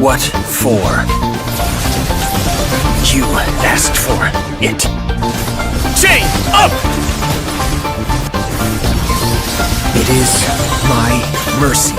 What for? You asked for it. Chain up! It is my mercy.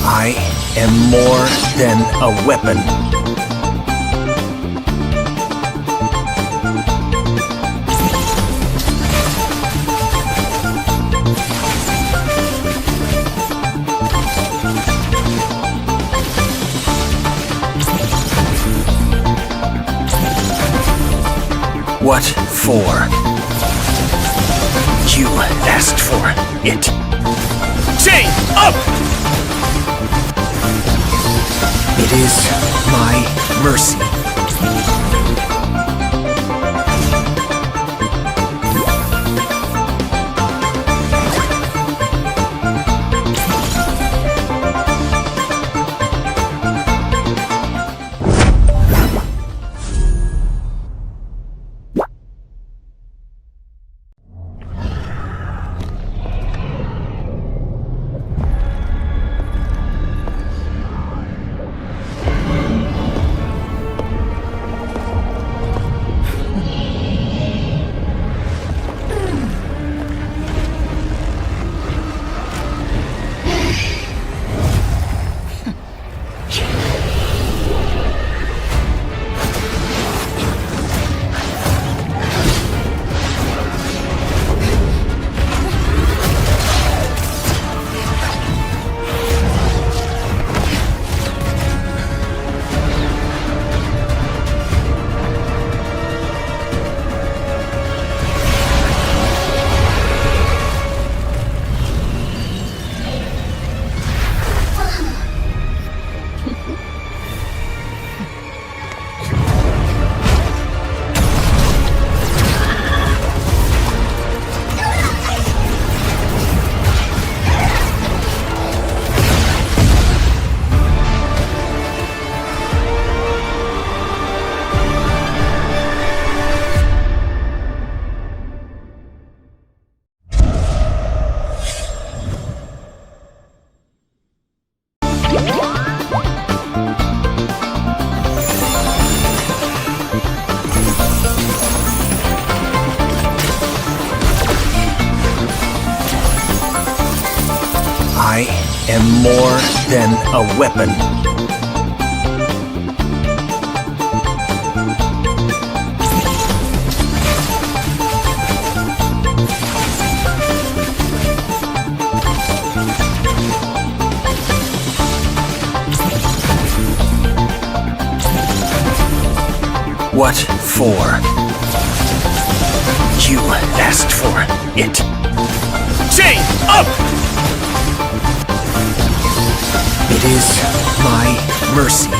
I am more than a weapon. What for? You asked for it. Chain up! It is my mercy. I am more than a weapon. What for? You asked for it. Chain up! It is my mercy.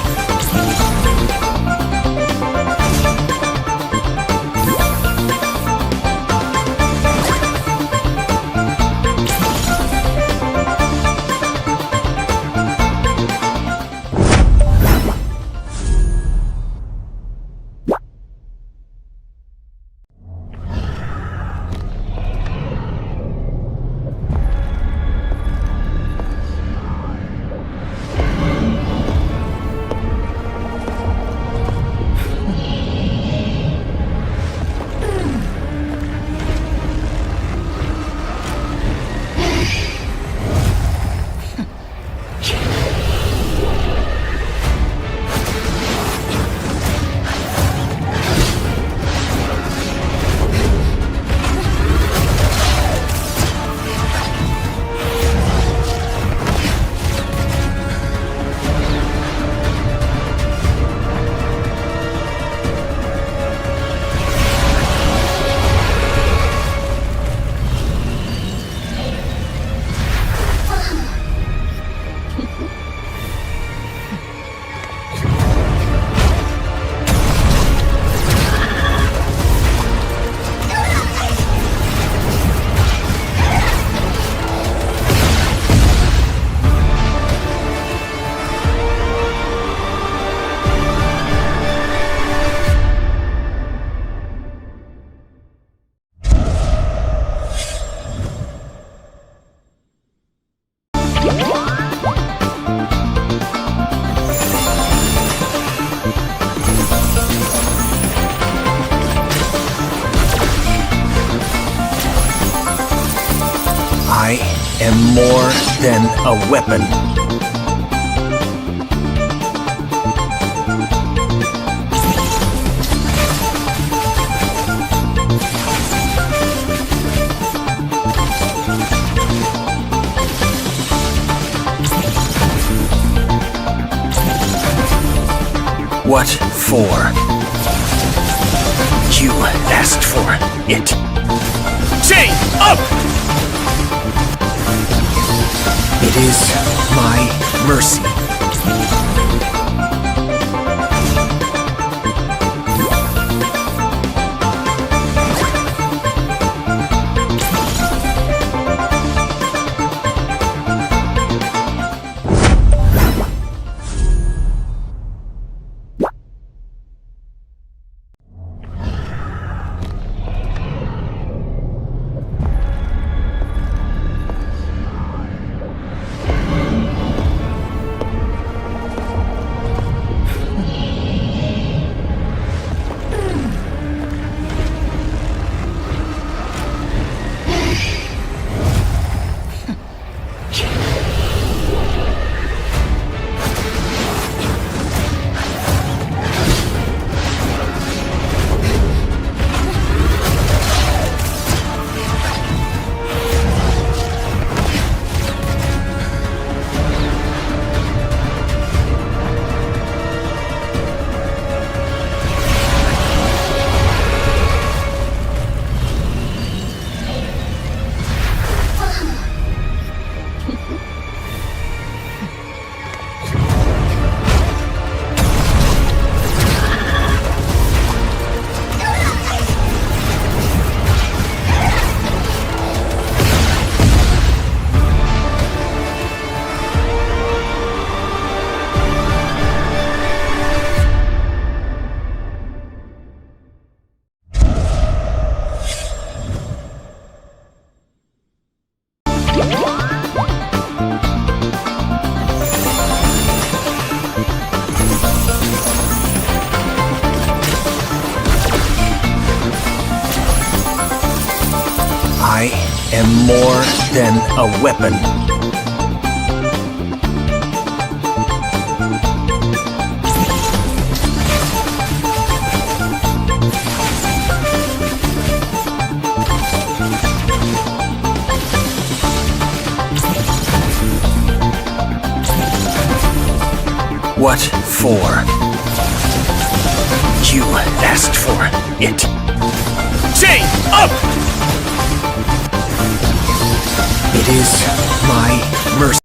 I am more than a weapon. What for? You asked for it. Chain up! It is my mercy. I am more than a weapon. What for? You asked for it. Chain up! It is my mercy.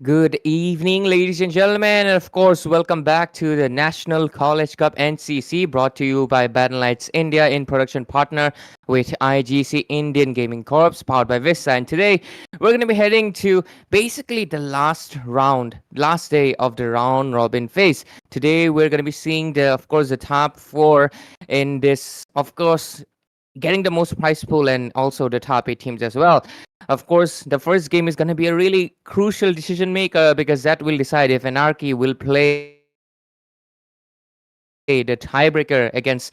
Good evening, ladies and gentlemen, and of course, welcome back to the National College Cup NCC, brought to you by Battle Lights India in production partner with IGC Indian Gaming Corps, powered by Vista. And today, we're going to be heading to basically the last round, last day of the round robin phase. Today, we're going to be seeing the top four in this, of course, getting the most prize pool and also the top eight teams as well. Of course, the first game is going to be a really crucial decision maker because that will decide if Anarchy will play the tiebreaker against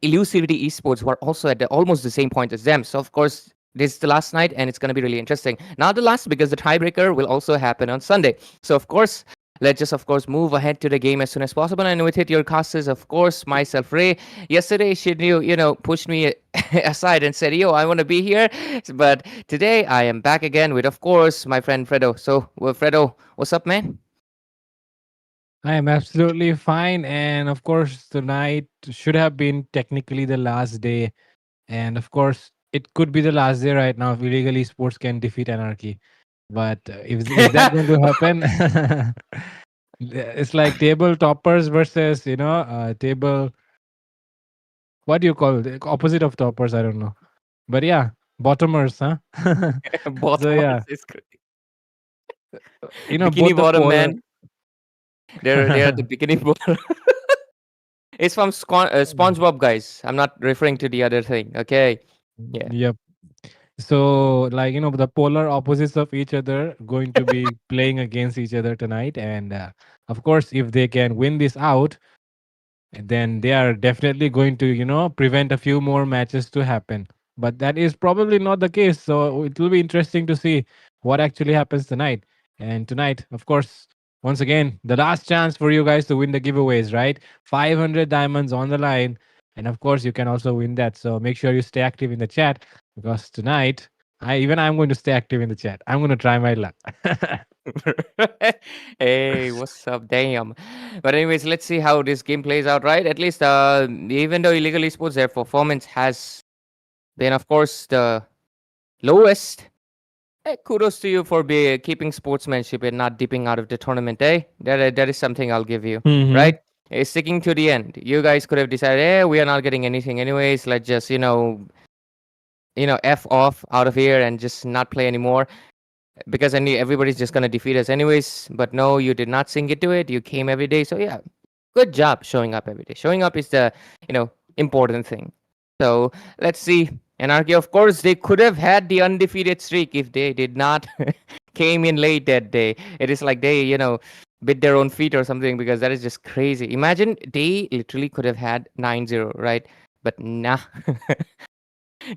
Elusivity Esports, who are also at almost the same point as them. So, of course, this is the last night and it's going to be really interesting. Not the last because the tiebreaker will also happen on Sunday. So, of course, let's just, of course, move ahead to the game as soon as possible. And with it, your cast is, of course, myself, Ray. Yesterday, she pushed me aside and said, "Yo, I want to be here." But today, I am back again with, of course, my friend Fredo. So, well, Fredo, what's up, man? I am absolutely fine. And of course, tonight should have been technically the last day. And of course, it could be the last day right now if illegal esports can defeat anarchy. But if is that going to happen? It's like table toppers versus table. What do you call it? Opposite of toppers? I don't know. But yeah, bottomers, huh? So Bottom yeah, is great. both Bikini the bottom polar. man. They're the bikini bottom. It's from SpongeBob, guys. I'm not referring to the other thing. Okay. Yeah. Yep. So, like, the polar opposites of each other going to be playing against each other tonight. And of course, if they can win this out, then they are definitely going to, prevent a few more matches to happen. But that is probably not the case. So, it will be interesting to see what actually happens tonight. And tonight, of course, once again, the last chance for you guys to win the giveaways, right? 500 diamonds on the line. And of course, you can also win that. So, make sure you stay active in the chat because tonight, I'm going to stay active in the chat. I'm going to try my luck. Hey, what's up? Damn. But anyways, let's see how this game plays out, right? At least, even though illegal esports, their performance has been, of course, the lowest. Kudos to you for keeping sportsmanship and not dipping out of the tournament, eh? That is something I'll give you, Hmm. right? Sticking to the end. You guys could have decided, we are not getting anything anyways. Let's just, f off out of here and just not play anymore because I knew everybody's just gonna defeat us anyways. But no, you did not sink into it. You came every day. So yeah, good job showing up every day. Showing up is the important thing. So let's see. Anarchy, of course, they could have had the undefeated streak if they did not came in late that day. It is like they, bit their own feet or something because that is just crazy. Imagine they literally could have had 9-0, right? But nah.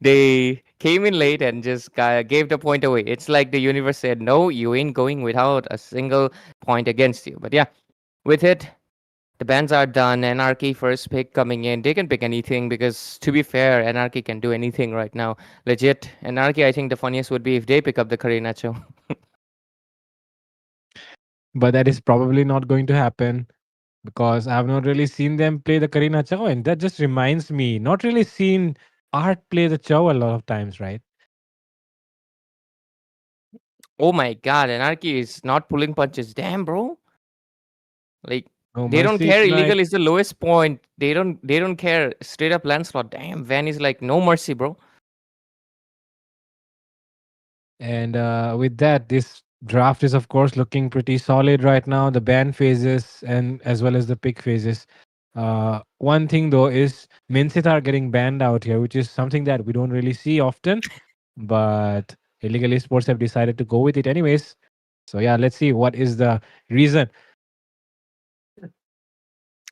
They came in late and just gave the point away. It's like the universe said, no, you ain't going without a single point against you. But yeah, with it, the bans are done. Anarchy first pick coming in. They can pick anything because, to be fair, Anarchy can do anything right now. Legit. Anarchy, I think the funniest would be if they pick up the Karinacho. But that is probably not going to happen because I have not really seen them play the Karina Chow. And that just reminds me, not really seen Art play the Chow a lot of times, right? Oh my god, Anarchy is not pulling punches. Damn, bro. Like, No they don't mercy. care. It's like, Illegal is the lowest point. They don't care. Straight up landslot. Damn, Van is like, no mercy, bro. and with that, this draft is, of course, looking pretty solid right now. The ban phases and as well as the pick phases. One thing though is Minsit are getting banned out here, which is something that we don't really see often. But illegal esports have decided to go with it anyways. So yeah, let's see what is the reason.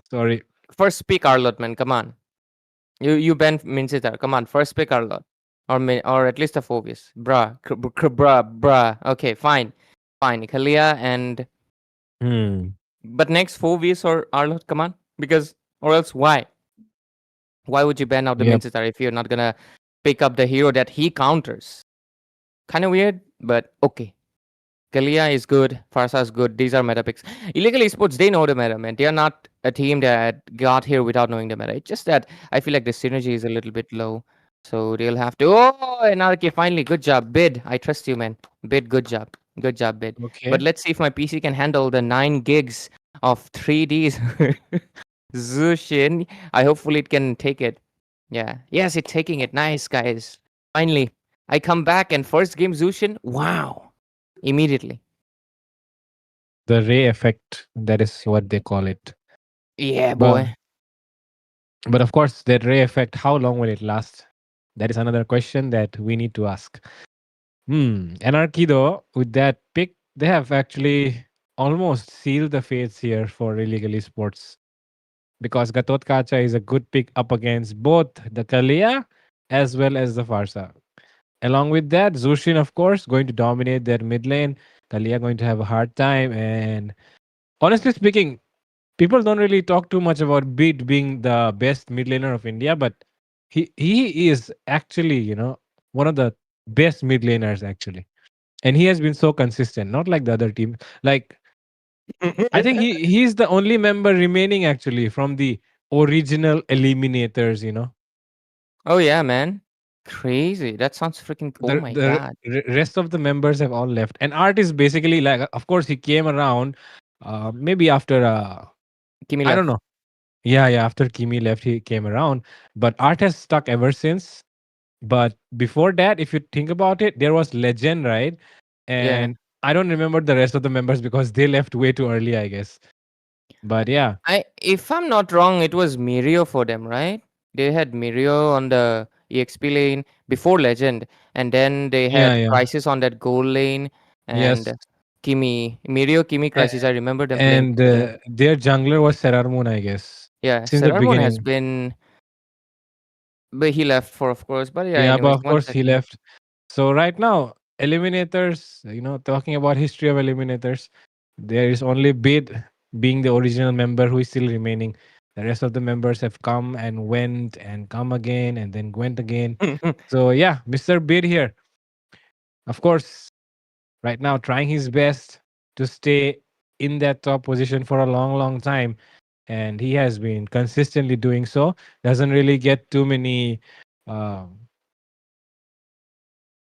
Sorry. First pick Arlot, man. Come on. You ban Mincitar. Come on. First pick Arlot. Or at least a Phobius. Bruh. Okay, fine. Fine. Kalia and. Hmm. But next Phobius or Arlot, come on. Because. Or else why? Why would you ban out the Yep. Mincitar if you're not gonna pick up the hero that he counters? Kind of weird, but okay. Kalia is good. Farsa is good. These are meta picks. Illegal Esports, they know the meta, man. They are not a team that got here without knowing the meta. It's just that I feel like the synergy is a little bit low. So they'll have to. Oh, Anarchy, finally. Good job. Bid. I trust you, man. Bid, good job. Good job, Bid. But Okay. let's see if my PC can handle the 9 gigs of 3Ds. Zushin. I hopefully it can take it. Yeah. Yes, it's taking it. Nice, guys. Finally. I come back and first game Zushin. Wow. Immediately. The ray effect, that is what they call it. Yeah, But boy. but of course, that ray effect, how long will it last? That is another question that we need to ask. Anarchy though, with that pick, they have actually almost sealed the fates here for illegal esports because Gatot Kacha is a good pick up against both the Kalia as well as the Farsa. Along with that, Zushin, of course, going to dominate their mid lane. Kalia going to have a hard time. And honestly speaking, people don't really talk too much about Beat being the best mid laner of India, but he is actually, one of the best mid laners actually. And he has been so consistent, not like the other team. Like I think he's the only member remaining actually from the original eliminators. Oh yeah, man. Crazy. That sounds freaking. Oh my god. The rest of the members have all left. And Art is basically like, of course, he came around maybe after, Kimi I don't left. know. Yeah, after Kimi left, he came around. But Art has stuck ever since. But before that, if you think about it, there was Legend, right? Yeah. And I don't remember the rest of the members because they left way too early, I guess. But yeah, I if I'm not wrong, it was Mirio for them, right? They had Mirio on the EXP lane before Legend, and then they yeah, had yeah. Crisis on that gold lane, Yes. and Mirio, Kimi, A- Crisis. I remember them playing and together. their jungler was Serar Moon, I guess, Yeah, since the Serarmon has beginning. been, but he left for, of course. But yeah, Yeah, but anyways, of one course he second. left. So right now, eliminators, talking about history of eliminators, there is only Bid being the original member who is still remaining. The rest of the members have come and went and come again and then went again. So yeah, Mr. Bid here, of course, right now trying his best to stay in that top position for a long, long time. And he has been consistently doing so. Doesn't really get too many, um,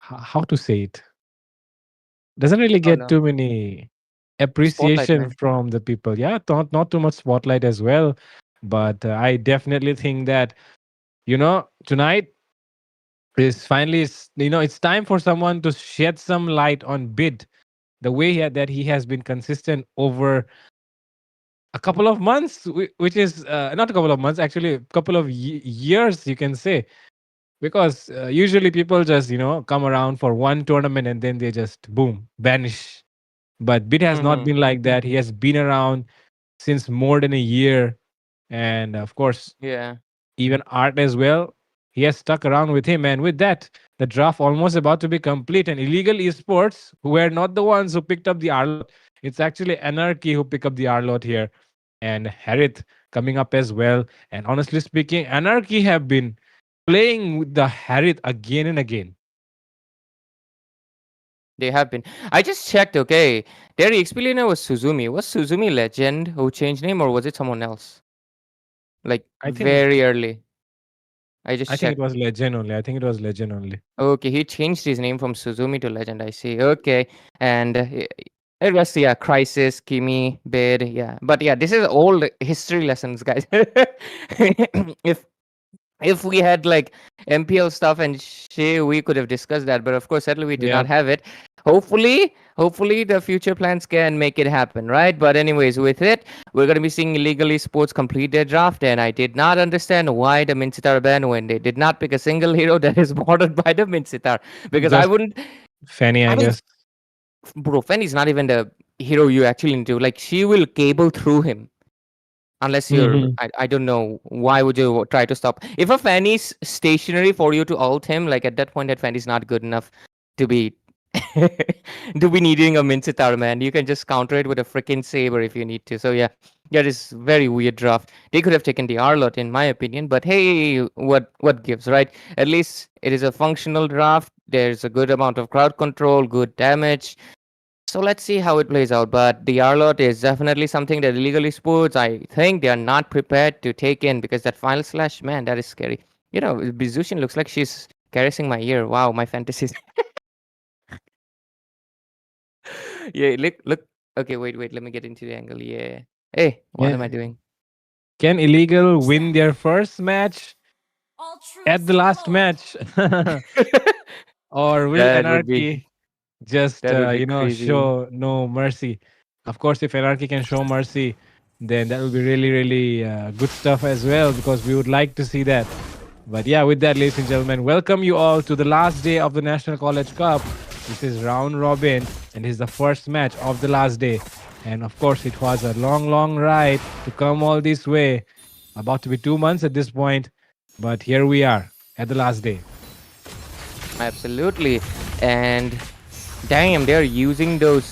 how to say it, doesn't really Oh get no, too many spotlight, appreciation man. from the people. Yeah, not too much spotlight as well. But I definitely think that tonight is finally it's time for someone to shed some light on Bid, the way that he has been consistent over a couple of months, which is not a couple of months, actually a couple of years, you can say, because usually people just come around for one tournament and then they just boom vanish. But Bit has not Mm-hmm. been like that. He has been around since more than a year. And of course, Yeah. even Art as well. He has stuck around with him. And with that, the draft almost about to be complete. And illegal esports, who were not the ones who picked up the Arlot. It's actually Anarchy who picked up the Arlot here. And Harith coming up as well. And honestly speaking, Anarchy have been playing with the Harith again and again. They have been. I just checked. Okay, their explainer was Suzumi. Was Suzumi Legend who changed name, or was it someone else? Like I think very early. I just I think it checked. was Legend only. I think it was Legend only. Okay, he changed his name from Suzumi to Legend. I see. Okay, and it was yeah, Crisis, Kimi, Bid. Yeah, but yeah, this is old history lessons, guys. if if we had like MPL stuff and shit, we could have discussed that. But of course, sadly, we do Yeah. not have it. Hopefully, the future plans can make it happen, right? But anyways, with it, we're gonna be seeing illegally sports complete their draft, and I did not understand why the Minsitar ban when they did not pick a single hero that is bordered by the Minsitar, because I Just wouldn't. Fanny, I I mean, guess. bro, Fen is not even the hero you actually into. Like she will cable through him unless you're Mhm. I don't know why would you try to stop if a fan is stationary for you to ult him, like at that point that fan is not good enough to be to be needing a Mincitar, man. You can just counter it with a freaking saber if you need to. So yeah, that is very weird draft. They could have taken the Arlot in my opinion, but hey, what gives, right? At least it is a functional draft. There's a good amount of crowd control, good damage. So let's see how it plays out. But the Arlot is definitely something that illegal esports, I think they are not prepared to take in because that final slash, man, that is scary. You know, Bizushin looks like she's caressing my ear. Wow, my fantasies. Yeah, look. Okay, wait. Let me get into the angle. Yeah. Hey, what am I Yeah. doing? Can illegal win their first match at the last match? Or will That would be Anarchy just crazy. show no mercy? Of course, if Anarchy can show mercy, then that will be really really good stuff as well, because we would like to see that. But yeah, with that, ladies and gentlemen, welcome you all to the last day of the National College Cup. This is round robin, and this is the first match of the last day. And of course, it was a long, long ride to come all this way. About to be 2 months at this point, but here we are at the last day. Absolutely. And damn, they're using those,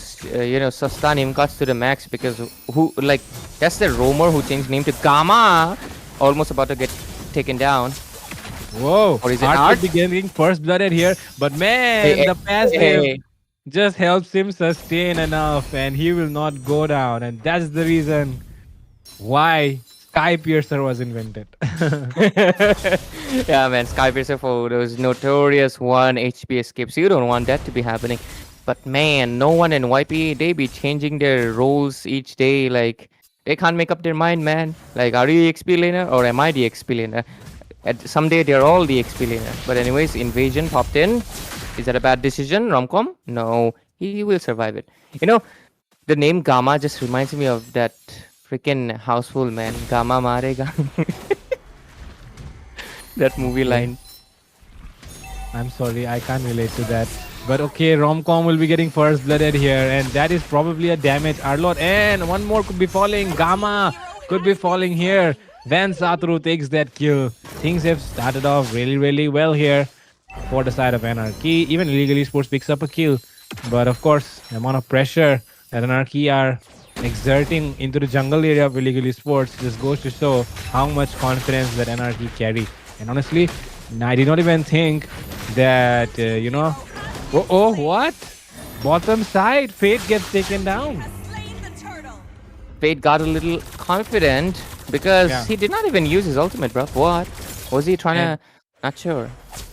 Sasta name cards to the max because who, like, that's the roamer who changed name to Gamma. Almost about to get taken down. Whoa, Or is it Art Art? could be getting first blooded here, but Hey, man, hey, the passive hey. just helps him sustain enough, and he will not go down. And that's the reason why Sky Piercer was invented. Yeah, man, Skypiercer for those notorious 1 HP escapes. You don't want that to be happening. But man, no one in YP, they be changing their roles each day. Like, they can't make up their mind, man. Like, are you the XP laner or am I the XP laner? Someday they're all the XP laner. But anyways, Invasion popped in. Is that a bad decision, Romcom? No, he will survive it. You know, the name Gamma just reminds me of that freaking houseful, man. Gamma marega. That movie Okay. line. I'm sorry, I can't relate to that. But okay, Romcom will be getting first blooded here, and that is probably a damage. Arlot, and one more could be falling. Gamma could be falling here. Van Satru takes that kill. Things have started off really, really well here for the side of Anarchy. Even Illegal Esports picks up a kill. But of course, the amount of pressure that Anarchy are exerting into the jungle area of Illegal Esports just goes to show how much confidence that Anarchy carry. And honestly, I did not even think that, what? Bottom side, Fate gets taken down. Fate got a little confident because Yeah. he did not even use his ultimate, bro. What? Was he trying And to? Not sure.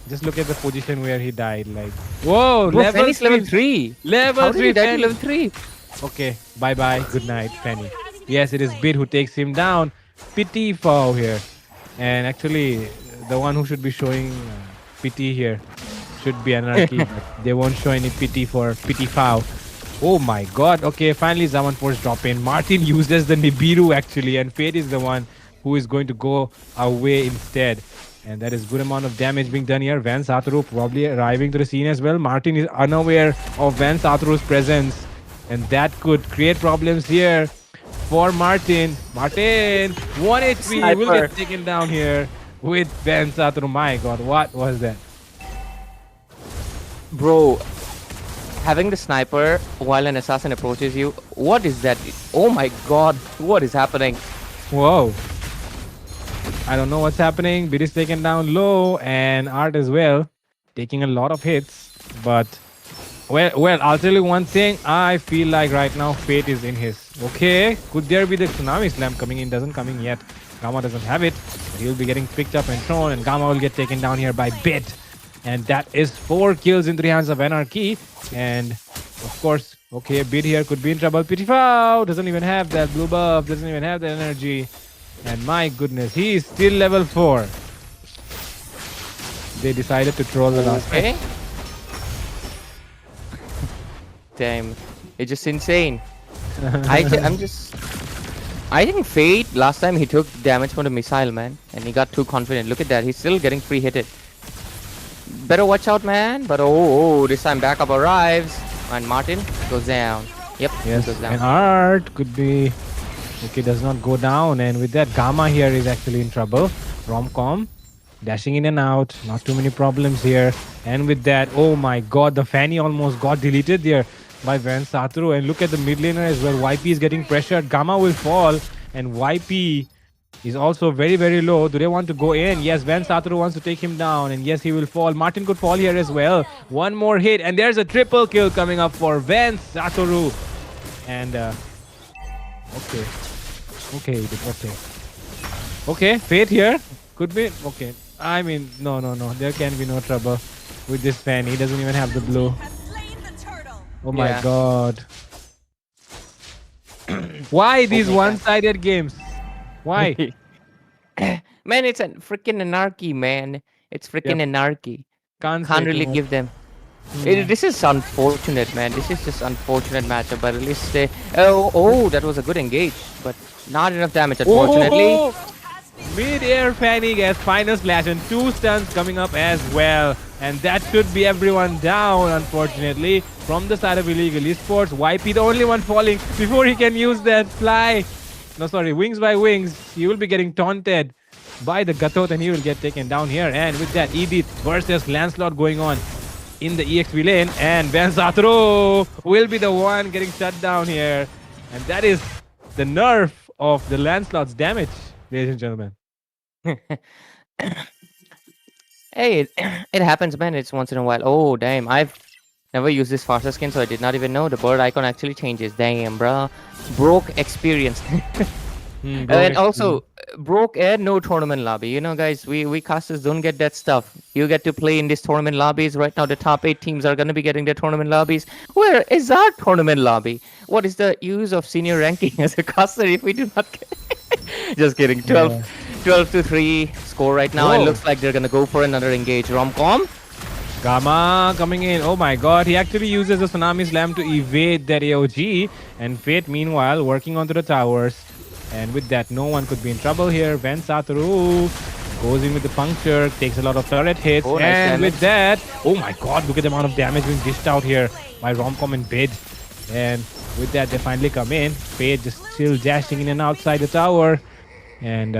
just look at the position where he died. Like, whoa, Bro, level Fanny's level 3. 3. Level How did he 3 die to Fanny. level 3? Okay, bye bye. Good night, Fanny. Yes, it is Bid who takes him down. Pity Fow here. And actually, the one who should be showing pity here should be Anarchy, but they won't show any pity for Pity Fow. Oh my god. Okay, finally Zaman Force drop in. Martin uses the Nibiru actually, and Fate is the one who is going to go away instead. And that is good amount of damage being done here. Van Satru probably arriving to the scene as well. Martin is unaware of Van Satru's presence, and that could create problems here for Martin. Martin, 1 HP will Sniper. get taken down here with Van Satru. My god, what was that? Bro, having the sniper while an assassin approaches you, what is that? Oh my god, what is happening? Whoa. I don't know what's happening. Bid is taken down low, and Art as well, taking a lot of hits. But well, I'll tell you one thing. I feel like right now Fate is in his. Okay, could there be the tsunami slam coming in? Doesn't coming yet. Gamma doesn't have it, but he'll be getting picked up and thrown, and Gamma will get taken down here by Bit. And that is 4 kills into the hands of Anarchy. And of course, okay, Bid here could be in trouble. Pitifau doesn't even have that blue buff, doesn't even have the energy. And my goodness, he is still level 4. They decided to troll the last match. Okay. Damn, it's just insane. I'm just. I think Fate last time he took damage from the missile, man, and he got too confident. Look at that, he's still getting free hitted. Better watch out, man. But oh, this time backup arrives, and Martin goes down. Yep, he Yes, goes down. and Art could be. Okay, does not go down. And with that, Gamma here is actually in trouble. Romcom dashing in and out. Not too many problems here. And with that, oh my god, the Fanny almost got deleted there by Van Satru. And look at the mid laner as well. YP is getting pressured. Gamma will fall. And YP is also very, very low. Do they want to go in? Yes, Van Satoru wants to take him down. And yes, he will fall. Martin could fall here as well. One more hit. And there's a triple kill coming up for Van Satoru. And, okay. Okay. Okay, Fate here. Could be. Okay. I mean, no. There can be no trouble with this fan. He doesn't even have the blue. Oh my Yeah. god. Why these my God. one-sided games? Why? Man, it's a freaking anarchy, man. It's freaking Yep. anarchy. Can't say Can't too really much. give them. This is unfortunate, man. This is just unfortunate matchup. But at least they. Oh, that was a good engage, but not enough damage, unfortunately. Oh! Mid-air fanning as final slash and 2 stuns coming up as well. And that should be everyone down, unfortunately. From the side of Illegal Esports, YP the only one falling before he can use that fly. No, sorry, wings by wings. He will be getting taunted by the Gatot and he will get taken down here. And with that, Edith versus Lancelot going on in the EXP lane. And Van Satoru will be the one getting shut down here. And that is the nerf of the Lancelot's damage, ladies and gentlemen. Hey, it happens, man. It's once in a while. Oh, damn. I've never used this faster skin, so I did not even know the bird icon actually changes. Damn, bro. Broke experience. And also, broke and no tournament lobby. You know, guys, we casters don't get that stuff. You get to play in these tournament lobbies. Right now, the top 8 teams are going to be getting their tournament lobbies. Where is our tournament lobby? What is the use of senior ranking as a caster if we do not get... Just kidding. 12 to 3 score right now. It Whoa. looks like they're going to go for another engage. Romcom. Gamma coming in. Oh my god, he actually uses a Tsunami Slam to evade that AOG. And Fate, meanwhile, working onto the towers. And with that, no one could be in trouble here. Van Satoru goes in with the puncture, takes a lot of turret hits. Oh, nice and damage. with that, oh my god, look at the amount of damage being dished out here by Romcom and Bid. And with that, they finally come in. Fate just still dashing in and outside the tower. And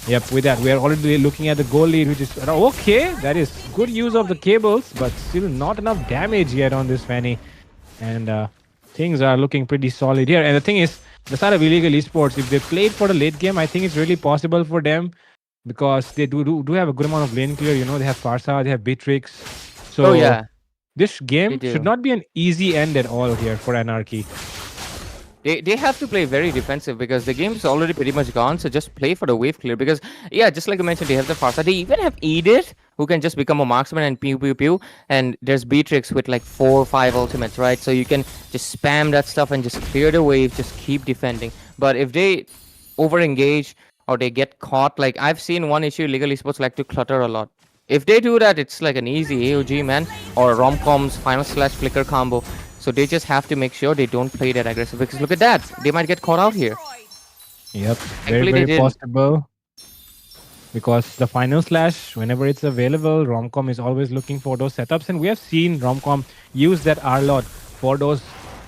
yep, with that, we are already looking at the goal lead, which is okay. That is good use of the cables, but still not enough damage yet on this Fanny. And things are looking pretty solid here. And the thing is, the side of Illegal Esports, if they played for the late game, I think it's really possible for them because they do have a good amount of lane clear. You know, they have Farsa, they have Beatrix. So Oh, yeah. this game They do. should not be an easy end at all here for Anarchy. They have to play very defensive because the game is already pretty much gone. So just play for the wave clear because, yeah, just like I mentioned, they have the Farsa. They even have Edith, who can just become a marksman and pew pew pew. And there's Beatrix with like 4 or 5 ultimates, right? So you can just spam that stuff and just clear the wave, just keep defending. But if they over-engage or they get caught, like I've seen one issue, Legal Esports like to clutter a lot. If they do that, it's like an easy AOG, man, or Romcom's final slash flicker combo. So they just have to make sure they don't play that aggressive because look at that. They might get caught out here. Yep, Thankfully, they very didn't. possible. Because the final slash, whenever it's available, Romcom is always looking for those setups. And we have seen Romcom use that R-Lot for those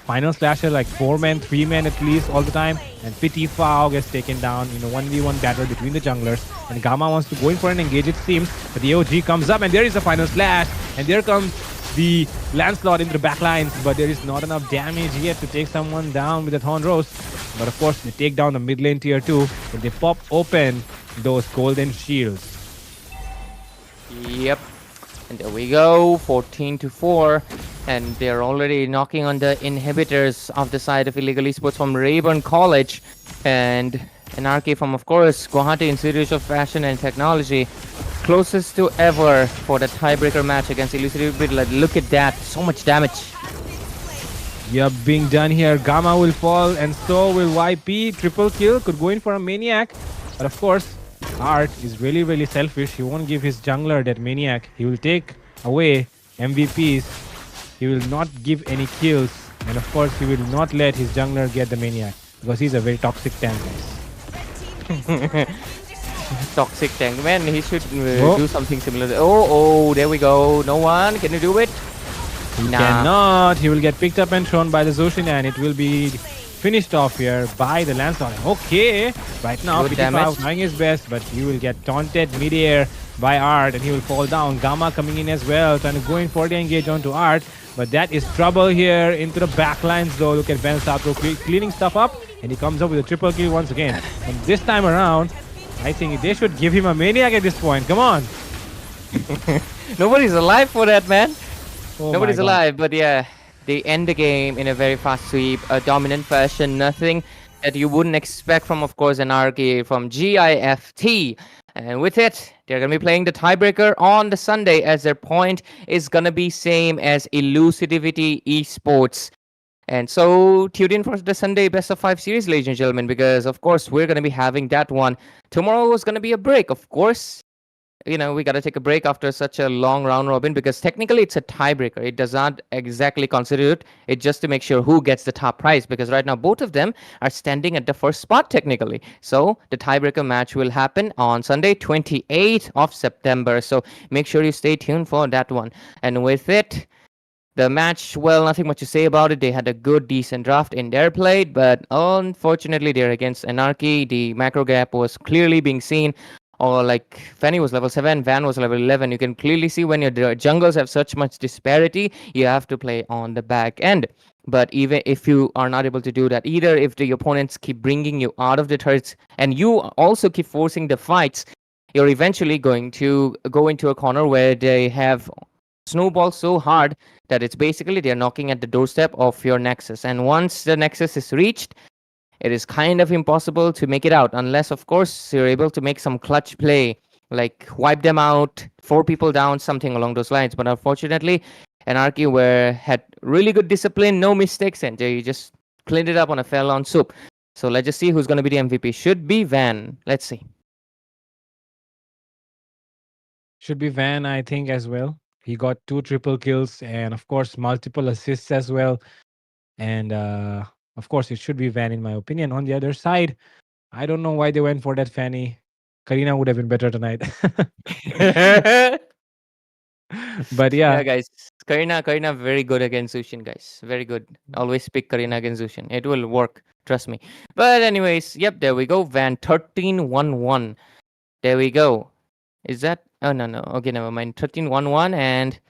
final slasher, like 4-man, 3-man at least all the time. And Pity Fao gets taken down in a 1v1 battle between the junglers. And Gamma wants to go in for an engage, it seems. But the AOG comes up and there is a final slash. And there comes the Lancelot into the backlines, but there is not enough damage yet to take someone down with the Thorn Rose. But of course, they take down the mid lane tier 2 and they pop open those golden shields. Yep. And there we go. 14 to 4. And they're already knocking on the inhibitors of the side of Illegal Esports from Rayburn College. And Anarchy from, of course, Guwahati Institute of Fashion and Technology. Closest to ever for the tiebreaker match against Elusive Bid. Like, look at that. So much damage. Yep, being done here. Gamma will fall and so will YP. Triple kill. Could go in for a Maniac. But of course, Art is really, really selfish. He won't give his jungler that Maniac. He will take away MVPs. He will not give any kills. And of course, he will not let his jungler get the Maniac. Because he's a very toxic tank, guys. Toxic tank. Man, he should do something similar. Oh, there we go. No one. Can you do it? He cannot. He will get picked up and thrown by the Zoshin and it will be finished off here by the Lancelot. Okay, right now Good Pity damage. trying his best, but he will get taunted mid-air by Art and he will fall down. Gamma coming in as well, trying to go in for the engage onto Art, but that is trouble here into the backlines though. Look at Van Satoru cleaning stuff up and he comes up with a triple kill once again. And this time around, I think they should give him a maniac at this point. Come on. Nobody's alive for that, man. Oh my Nobody's God. alive, but yeah, they end the game in a very fast sweep, a dominant fashion, nothing that you wouldn't expect from, of course, Anarchy from GIFT. And with it, they're gonna be playing the tiebreaker on the Sunday, as their point is gonna be same as Elusivity Esports. And so tune in for the Sunday Best of 5 series, ladies and gentlemen, because of course we're gonna be having that one. Tomorrow is gonna be a break, of course. We got to take a break after such a long round robin, because technically it's a tiebreaker. It does not exactly consider it. It's just to make sure who gets the top prize, because right now both of them are standing at the first spot technically. So the tiebreaker match will happen on Sunday, 28th of September. So make sure you stay tuned for that one. And with it, the match, well, nothing much to say about it. They had a good, decent draft in their play, but unfortunately, they're against Anarchy. The macro gap was clearly being seen. Or like Fanny was level 7, Van was level 11. You can clearly see when your jungles have such much disparity, you have to play on the back end. But even if you are not able to do that either, if the opponents keep bringing you out of the turrets and you also keep forcing the fights, you're eventually going to go into a corner where they have snowball so hard that it's basically they're knocking at the doorstep of your nexus. And once the nexus is reached, it is kind of impossible to make it out, unless of course you're able to make some clutch play, like wipe them out, 4 people down, something along those lines. But unfortunately, Anarchy had really good discipline, no mistakes, and they just cleaned it up on a fell on soup. So let's just see who's going to be the MVP. Should be Van. Let's see. Should be Van, I think, as well. He got 2 triple kills and, of course, multiple assists as well. And, of course, it should be Van, in my opinion. On the other side, I don't know why they went for that Fanny. Karina would have been better tonight. But Yeah, yeah, guys. Karina, very good against Zushin, guys. Very good. Always pick Karina against Zushin. It will work. Trust me. But anyways, yep, there we go. Van 13-1-1. There we go. Is that? Oh, no. Okay, never mind. 13-1-1, and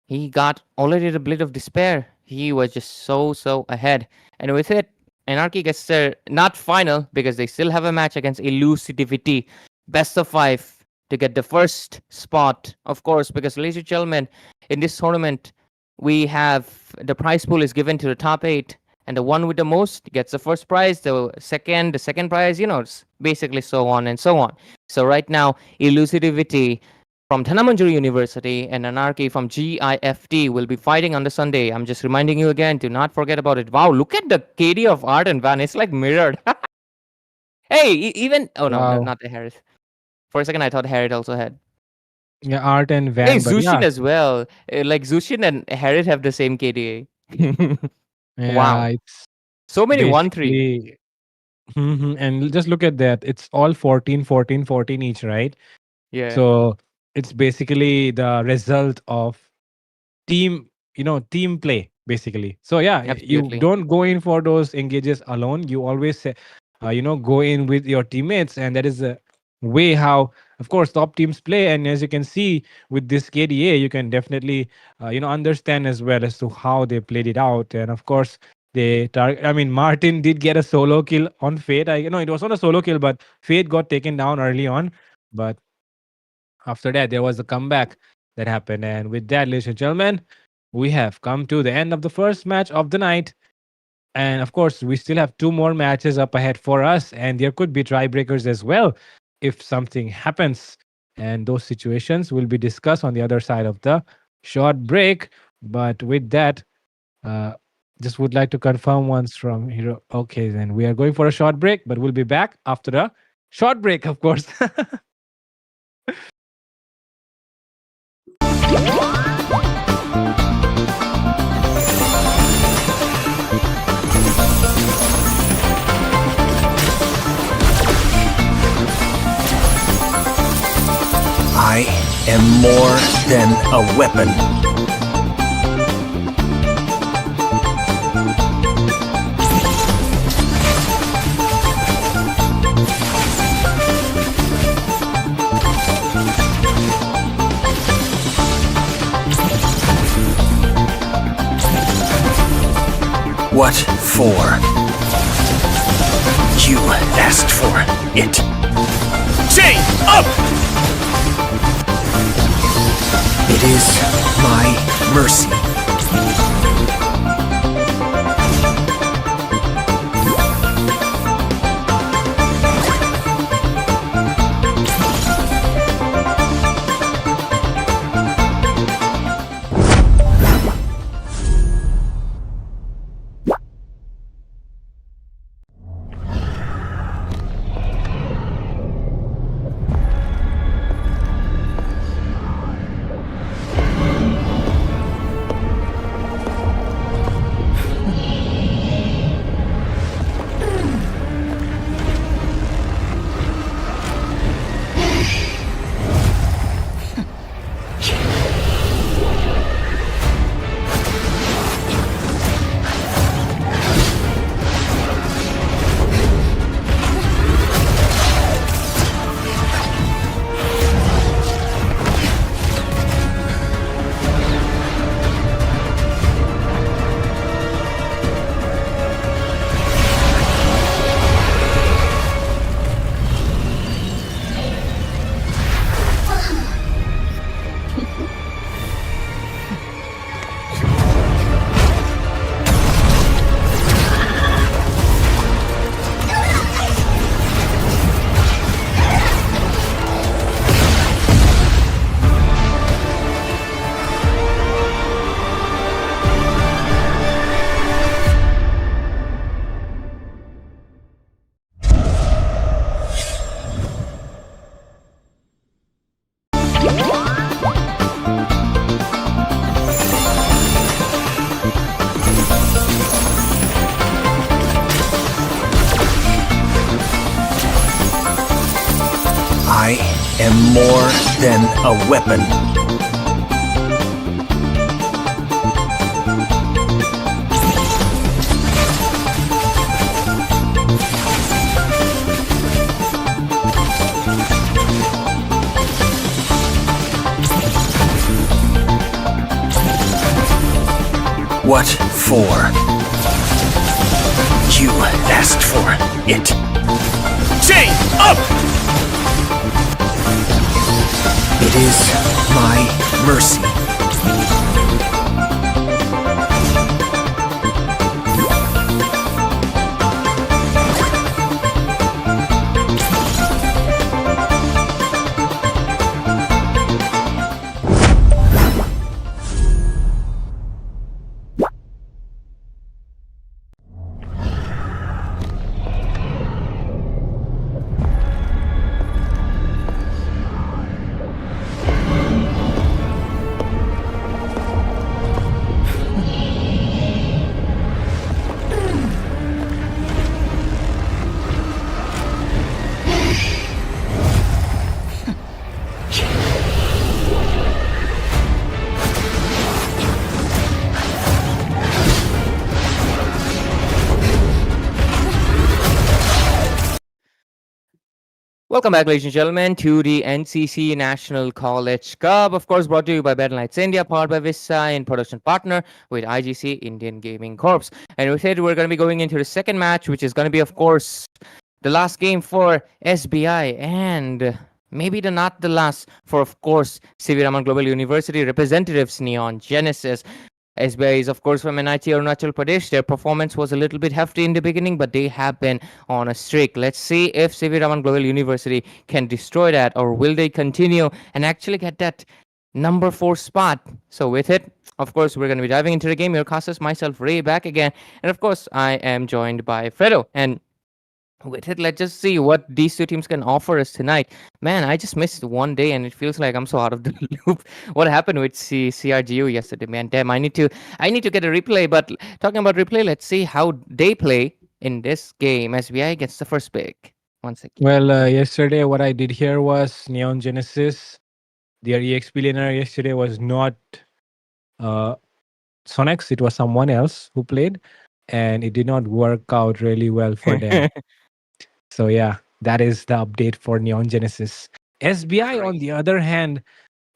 he got already the Blade of Despair. He was just so ahead. And with it, Anarchy gets their not final, because they still have a match against Elusivity. Best of 5 to get the first spot, of course, because, ladies and gentlemen, in this tournament, we have the prize pool is given to the top 8, and the one with the most gets the first prize, the second prize, it's basically so on and so on. So right now, Elusivity from Thanamanjuri University and Anarchy from GIFT will be fighting on the Sunday. I'm just reminding you again, do not forget about it. Wow, look at the KD of Art and Van. It's like mirrored. Hey, even... Oh, no, wow. not the Harris. For a second, I thought Harriet also had. Yeah, Art and Van. Hey, But Zushin yeah, as well. Like Zushin and Harriet have the same KDA. yeah, Wow. it's So many 1-3. basically. And just look at that. It's all 14, 14, 14 each, right? Yeah. So it's basically the result of team play, basically. So yeah, you Absolutely. don't go in for those engages alone. You always go in with your teammates, and that is a way how, of course, top teams play. And as you can see with this KDA, you can definitely understand as well as to how they played it out. And of course, Martin did get a solo kill on Fate. It was not a solo kill, but Fate got taken down early on. But after that, there was a comeback that happened. And with that, ladies and gentlemen, we have come to the end of the first match of the night. And of course, we still have 2 more matches up ahead for us. And there could be tiebreakers as well if something happens. And those situations will be discussed on the other side of the short break. But with that, just would like to confirm once from Hero. Okay, then we are going for a short break, but we'll be back after a short break, of course. I am more than a weapon. What for? You asked for it. Chain up! It is my mercy. I am more than a weapon. What for? You asked for it. Chain up! It is my mercy. Welcome back, ladies and gentlemen, to the NCC National College Cup. Of course, brought to you by Battle Knights India, powered by Visa, in production partner with IGC Indian Gaming Corps. And with it, we're going to be going into the second match, which is going to be, of course, the last game for SBI and maybe not the last for, of course, CV Raman Global University representatives Neon Genesis. SBI is, of course, from NIT Arunachal Pradesh. Their performance was a little bit hefty in the beginning, but they have been on a streak. Let's see if CV Raman Global University can destroy that, or will they continue and actually get that number 4 spot. So with it, of course, we're going to be diving into the game. Your casters, myself, Ray, back again. And of course, I am joined by Fredo. And with it, let's just see what these two teams can offer us tonight. Man, I just missed one day and it feels like I'm so out of the loop. What happened with CRGU yesterday, man? Damn, I need to get a replay. But talking about replay, let's see how they play in this game. SBI gets the first pick. Once again. Well, yesterday what I did here was Neon Genesis. Their EXP laner yesterday was not uh, Sonex, it was someone else who played, and it did not work out really well for them. So yeah, that is the update for Neon Genesis. SBI, on the other hand,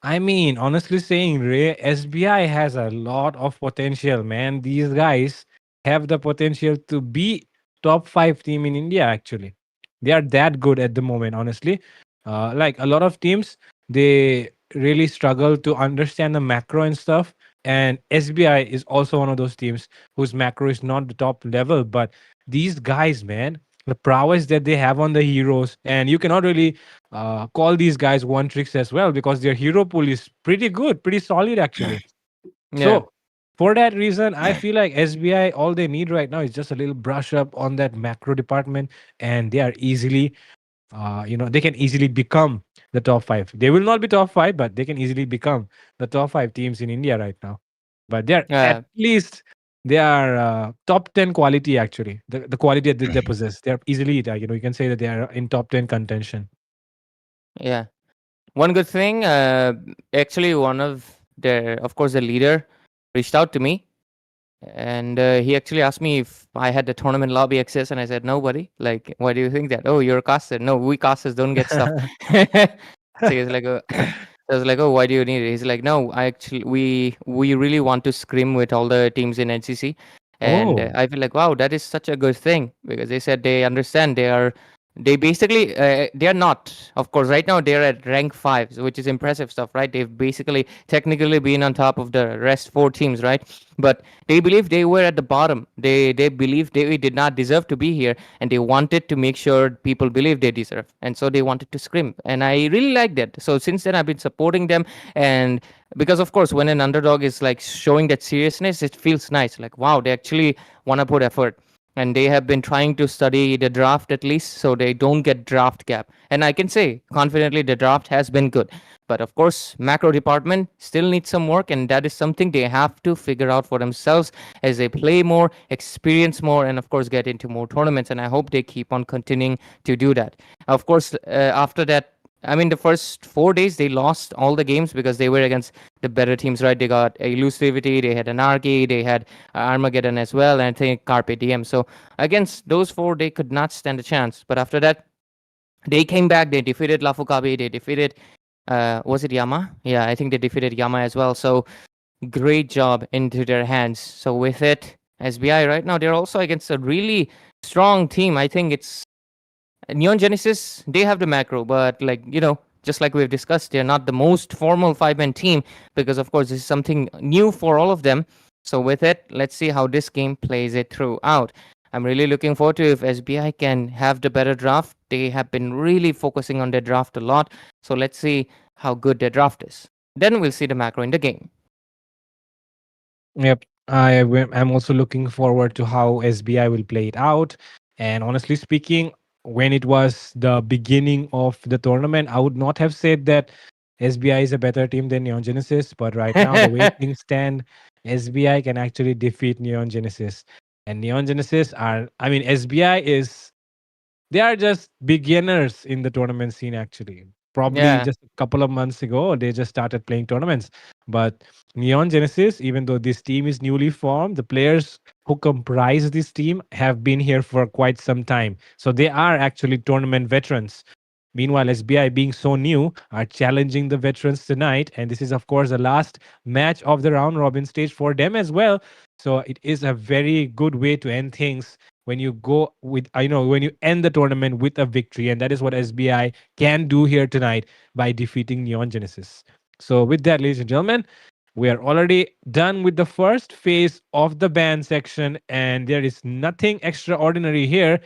I mean, honestly saying, Ray, SBI has a lot of potential, man. These guys have the potential to be top 5 team in India, actually. They are that good at the moment, honestly. Like a lot of teams, they really struggle to understand the macro and stuff. And SBI is also one of those teams whose macro is not the top level. But these guys, man, the prowess that they have on the heroes, and you cannot really call these guys one tricks as well because their hero pool is pretty good, pretty solid actually. Yeah. So for that reason, I feel like SBI, all they need right now is just a little brush up on that macro department, and they are easily they can easily become the top five. They will not be top five, but they can easily become the top five teams in India right now. But they are at Yeah. least they are top 10 quality actually. The quality that they possess, they are easily you can say that they are in top 10 contention. Yeah. One good thing, actually, one of course, the leader reached out to me, and he actually asked me if I had the tournament lobby access, and I said nobody. Like, why do you think that? Oh, you're a caster. No, we casters don't get stuff. So he's like, I was like, oh, why do you need it? He's like, no, I actually we really want to scrim with all the teams in NCC, and Oh, I feel like, wow, that is such a good thing because they said they understand they basically they are not, of course, right now they're at rank 5, which is impressive stuff, right? They've basically technically been on top of the rest 4 teams, right? But they believe they were at the bottom. They believe they did not deserve to be here, and they wanted to make sure people believe they deserve, and so they wanted to scrim, and I really like that. So since then I've been supporting them, and because of course when an underdog is like showing that seriousness, it feels nice, like wow, they actually want to put effort, and they have been trying to study the draft at least so they don't get draft gap. And I can say confidently the draft has been good, but of course macro department still needs some work, and that is something they have to figure out for themselves as they play more, experience more, and of course get into more tournaments. And I hope they keep on continuing to do that. Of course, after that, I mean, the first 4 days they lost all the games because they were against the better teams, right? They got Elusivity, they had Anarchy, they had Armageddon as well, and I think Carpe Diem. So against those four, they could not stand a chance. But after that, they came back. They defeated Lafukabe. They defeated, was it Yama? Yeah, I think they defeated Yama as well. So great job into their hands. So with it, SBI right now, they're also against a really strong team. I think it's Neon Genesis. They have the macro, but just like we've discussed, they're not the most formal 5-man team because, of course, this is something new for all of them. So with it, let's see how this game plays it throughout. I'm really looking forward to if SBI can have the better draft. They have been really focusing on their draft a lot. So let's see how good their draft is. Then we'll see the macro in the game. yep. I'm also looking forward to how SBI will play it out. And honestly speaking, when it was the beginning of the tournament, I would not have said that SBI is a better team than Neon Genesis. But right now, the way things stand, SBI can actually defeat Neon Genesis. And Neon Genesis SBI is they are just beginners in the tournament scene actually. Probably Yeah. just a couple of months ago they just started playing tournaments. But Neon Genesis, even though this team is newly formed, the players who comprise this team have been here for quite some time, so they are actually tournament veterans. Meanwhile, SBI, being so new, are challenging the veterans tonight. And this is, of course, the last match of the round robin stage for them as well. So it is a very good way to end things when you go with, when you end the tournament with a victory. And that is what SBI can do here tonight by defeating Neon Genesis. So, with that, ladies and gentlemen, we are already done with the first phase of the ban section, and there is nothing extraordinary here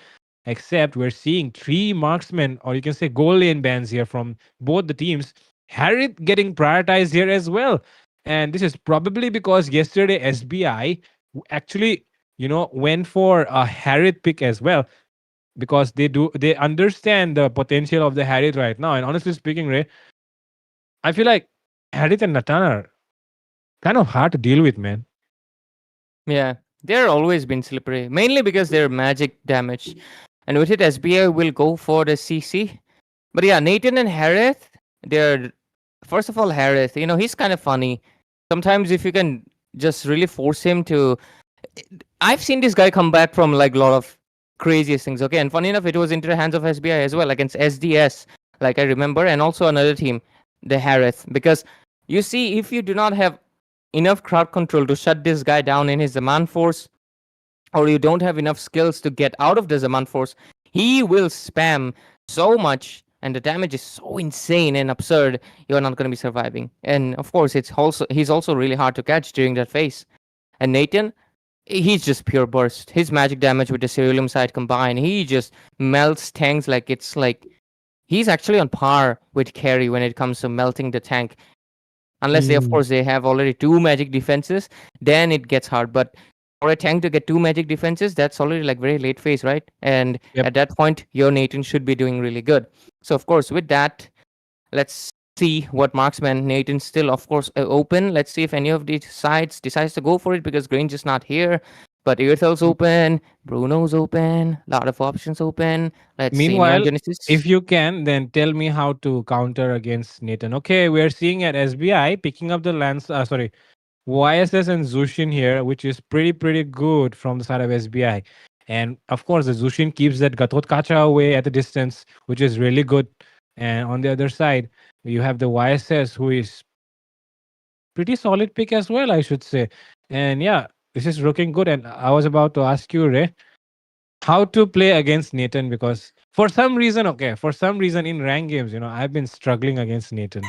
except we're seeing three marksmen, or you can say goal lane bans here from both the teams. Harith getting prioritized here as well. And this is probably because yesterday SBI actually, went for a Harith pick as well because they understand the potential of the Harith right now. And honestly speaking, Ray, I feel like Harith and Natan are kind of hard to deal with, man. Yeah, they're always been slippery, mainly because they're magic damage. And with it, SBI will go for the CC. But yeah, Nathan and Harith, they're first of all Harith. He's kind of funny. Sometimes if you can just really force him to, I've seen this guy come back from like a lot of craziest things. Okay, and funny enough, it was into the hands of SBI as well against SDS, like I remember, and also another team, the Harith, because you see, if you do not have enough crowd control to shut this guy down in his Zaman force, or you don't have enough skills to get out of the Zaman force, he will spam so much and the damage is so insane and absurd, you're not going to be surviving. And of course, he's also really hard to catch during that phase. And Nathan, he's just pure burst. His magic damage with the Ceruleum side combined, he just melts tanks like it's like he's actually on par with carry when it comes to melting the tank. Unless they, of Mm, course, they have already two magic defenses, then it gets hard. But for a tank to get two magic defenses, that's already like very late phase, right? And yep. at that point, your Nathan should be doing really good. So of course, with that, let's see what marksman Nathan's still, of course, open. Let's see if any of these sides decides to go for it because Grange is not here. But Earthel's open, Bruno's open, lot of options open. Let's see Neon Meanwhile, Genesis. if you can, then tell me how to counter against Nathan. Okay, we're seeing at SBI picking up the lance. Sorry, YSS and Zushin here, which is pretty good from the side of SBI. And of course, the Zushin keeps that Gatot Kacha away at a distance, which is really good. And on the other side, you have the YSS, who is pretty solid pick as well, I should say. And yeah, this is looking good. And I was about to ask you, Ray, how to play against Nathan, because for some reason in rank games, I've been struggling against Nathan.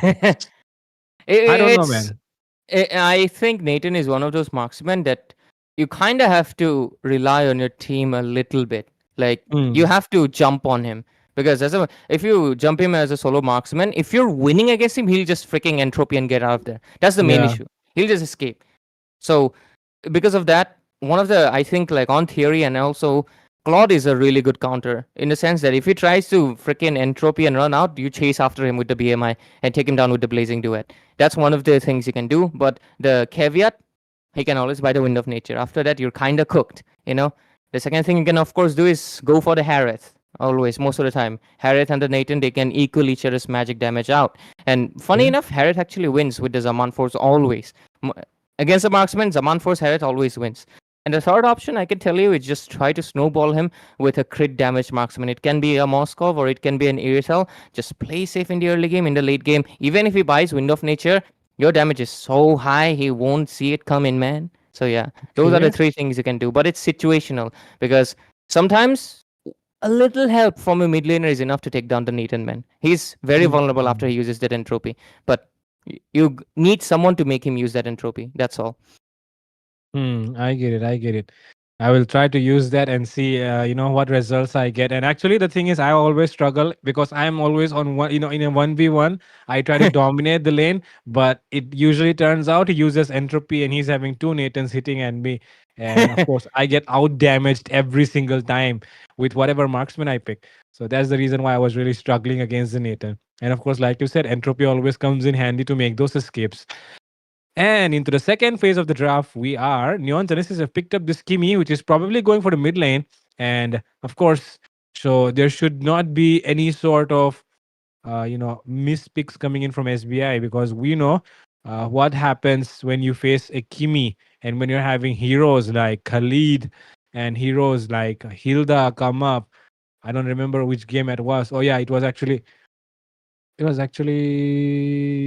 I don't know, It's man. I think Nathan is one of those marksmen that you kind of have to rely on your team a little bit. Like you Mm, have to jump on him because if you jump him as a solo marksman, if you're winning against him, he'll just freaking entropy and get out of there. That's the main yeah. issue. He'll just escape. So because of that, one of the I think like on theory and also Claude is a really good counter in the sense that if he tries to freaking entropy and run out, you chase after him with the BMI and take him down with the blazing duet. That's one of the things you can do. But the caveat, he can always buy the wind of nature. After that, you're kind of cooked. The second thing you can of course do is go for the Hareth. Always, most of the time, Hareth and the Nathan, they can equal each other's magic damage out. And funny Okay. enough, Hareth actually wins with the Zaman Force always. Against a marksman, Zaman Force Hareth always wins. And the third option I can tell you is just try to snowball him with a crit damage marksman. It can be a Moskov or it can be an Irithel. Just play safe in the early game, in the late game. Even if he buys Wind of Nature, your damage is so high he won't see it coming, man. So yeah, those are the Okay. three things you can do. But it's situational because sometimes a little help from a mid laner is enough to take down the Nathan, man. He's very vulnerable after Mm. he uses that entropy. But you need someone to make him use that entropy. That's all. I get it. I get it. I will try to use that and see, what results I get. And actually, the thing is, I always struggle because I'm always on one, in a 1v1. I try to dominate the lane, but it usually turns out he uses entropy and he's having two Nathans hitting at me. And of course, I get out damaged every single time with whatever marksman I pick. So that's the reason why I was really struggling against the Nathan. And of course, like you said, entropy always comes in handy to make those escapes. And into the second phase of the draft, we are Neon Genesis have picked up this Kimi, which is probably going for the mid lane. And of course, so there should not be any sort of mispicks coming in from SBI, because we know what happens when you face a Kimi and when you're having heroes like Khalid and heroes like Hilda come up. I don't remember which game it was. Oh yeah, it was actually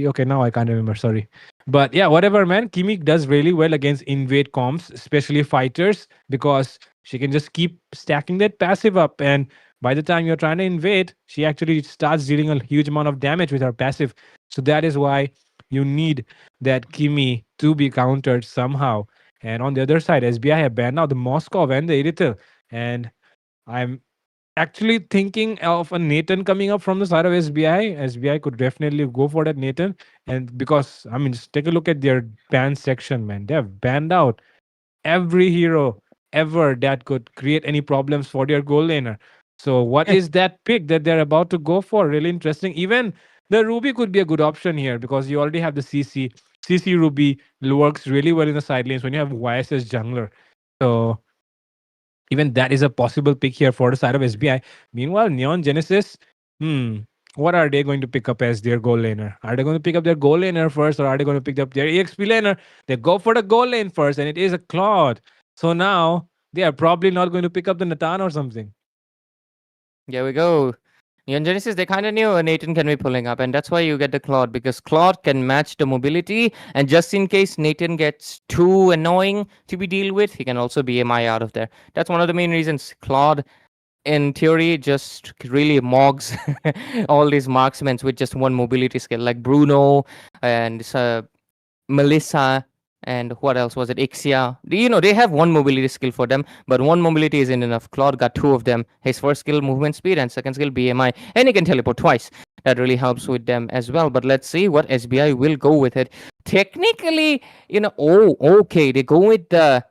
okay. Now I can't remember. Sorry, but yeah, whatever, man. Kimi does really well against invade comps, especially fighters, because she can just keep stacking that passive up, and by the time you're trying to invade, she actually starts dealing a huge amount of damage with her passive. So that is why you need that Kimi to be countered somehow. And on the other side, SBI have banned out the Moskov and the Irithel, and I'm actually thinking of a Nathan coming up from the side of SBI. SBI could definitely go for that Nathan. And because, I mean, just take a look at their ban section, man. They have banned out every hero ever that could create any problems for their goal laner. So, what is that pick that they're about to go for? Really interesting. Even the Ruby could be a good option here because you already have the CC. CC Ruby works really well in the side lanes when you have YSS jungler. So, even that is a possible pick here for the side of SBI. Meanwhile, Neon Genesis, what are they going to pick up as their goal laner? Are they going to pick up their goal laner first, or are they going to pick up their EXP laner? They go for the goal lane first, and it is a Claude. So now they are probably not going to pick up the Natan or something. There we go. Neon Genesis, they kind of knew Nathan can be pulling up, and that's why you get the Claude, because Claude can match the mobility, and just in case Nathan gets too annoying to be deal with, he can also BMI out of there. That's one of the main reasons Claude in theory just really mogs all these marksmen with just one mobility skill, like Bruno and Melissa, and what else was it? Ixia. They have one mobility skill for them, but one mobility isn't enough. Claude got two of them. His first skill, movement speed, and second skill, BMI. And he can teleport twice. That really helps with them as well. But let's see what SBI will go with it. Technically, okay. They go with the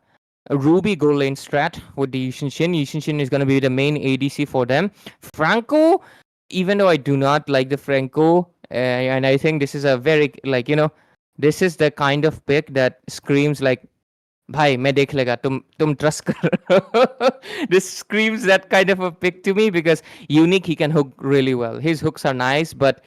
Ruby gold lane strat with the Yushin. Yushin is going to be the main ADC for them. Franco, even though I do not like the Franco, and I think this is a very, this is the kind of pick that screams like, भाई मैं देख लेगा तुम trust कर. This screams that kind of a pick to me because unique he can hook really well. His hooks are nice, but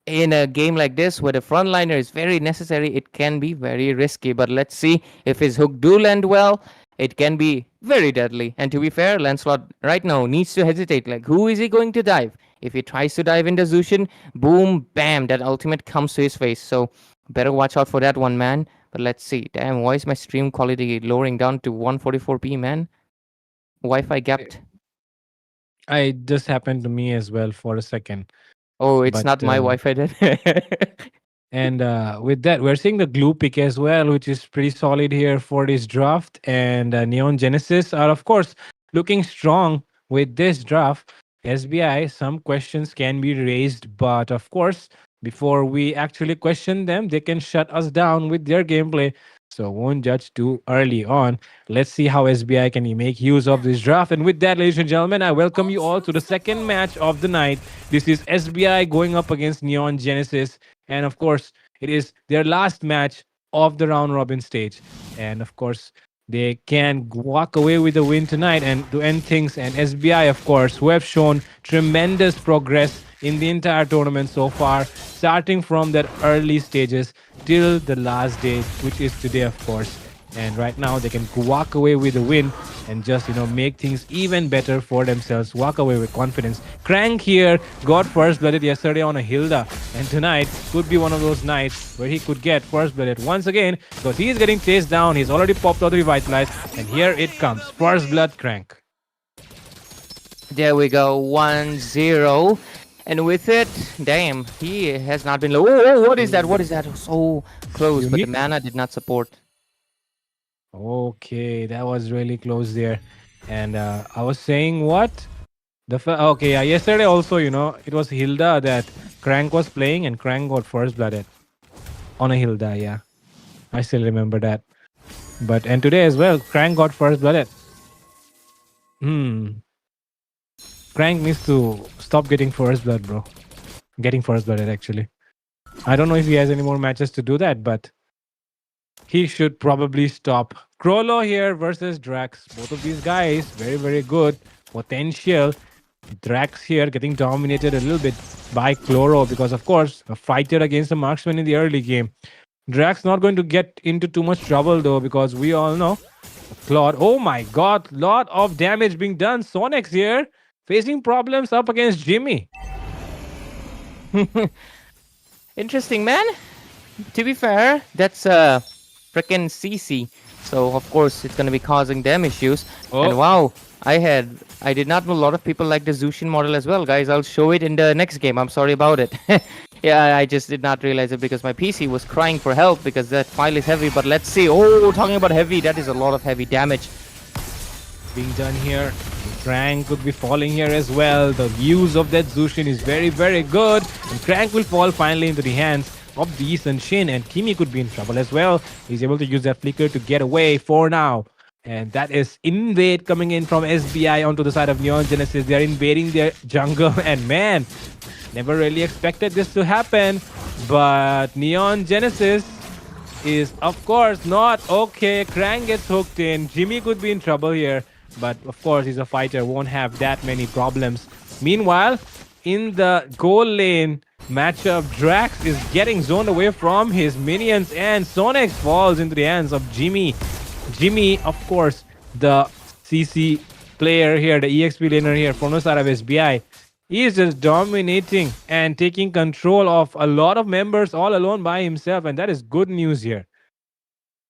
in a game like this where the frontliner is very necessary, it can be very risky. But let's see if his hook do land well. It can be very deadly. And to be fair, Lancelot right now needs to hesitate. Like, who is he going to dive? If he tries to dive into Zushin, boom, bam, that ultimate comes to his face. So better watch out for that one, man. But let's see. Damn, why is my stream quality lowering down to 144p, man? Wi-Fi gapped. I just happened to me as well for a second. Oh, it's But, not my Wi-Fi then. And with that, we're seeing the glue pick as well, which is pretty solid here for this draft. And Neon Genesis are, of course, looking strong with this draft. SBI, some questions can be raised, but of course, before we actually question them, they can shut us down with their gameplay. So won't judge too early on. Let's see how SBI can make use of this draft. And with that, ladies and gentlemen, I welcome you all to the second match of the night. This is SBI going up against Neon Genesis. And of course, it is their last match of the round robin stage. And of course, they can walk away with a win tonight and to end things. And SBI, of course, who have shown tremendous progress in the entire tournament so far, starting from their early stages till the last day, which is today, of course. And right now, they can walk away with a win and just, make things even better for themselves, walk away with confidence. Crank here got first blooded yesterday on a Hilda, and tonight could be one of those nights where he could get first blooded once again because he's getting chased down. He's already popped out the revitalize, and here it comes. First blood Crank. There we go, 1-0. And with it, damn, he has not been low. Oh, what is that? What is that? So close, but the mana did not support. Okay, that was really close there. And I was saying what? Okay, yeah, yesterday also, it was Hilda that Crank was playing and Crank got first blooded on a Hilda, yeah. I still remember that. And today as well, Crank got first blooded. Crank needs to stop getting first blood, bro. Getting first blooded, actually. I don't know if he has any more matches to do that, but he should probably stop. Crollo here versus Drax. Both of these guys, very, very good potential. Drax here getting dominated a little bit by Chloro because, of course, a fighter against a marksman in the early game. Drax not going to get into too much trouble, though, because we all know Claude. Oh my god, lot of damage being done. Sonex here facing problems up against Jimmy. Interesting, man. To be fair, that's freaking CC. So of course it's gonna be causing them issues. And wow, I did not know a lot of people like the Zushin model as well, guys. I'll show it in the next game. I'm sorry about it. Yeah, I just did not realize it because my PC was crying for help because that file is heavy. But let's see. Oh, talking about heavy, that is a lot of heavy damage being done here. Crank could be falling here as well. The use of that Zushin is very, very good. And Crank will fall finally into the hands of the Eastern Shin. And Kimi could be in trouble as well. He's able to use that flicker to get away for now. And that is invade coming in from SBI onto the side of Neon Genesis. They are invading their jungle. And man, never really expected this to happen. But Neon Genesis is, of course, not okay. Crank gets hooked in. Jimmy could be in trouble here. But of course, he's a fighter, won't have that many problems. Meanwhile, in the goal lane matchup, Drax is getting zoned away from his minions, and Sonex falls into the hands of Jimmy. Jimmy, of course, the CC player here, the EXP laner here from the side of SBI. He is just dominating and taking control of a lot of members all alone by himself, and that is good news here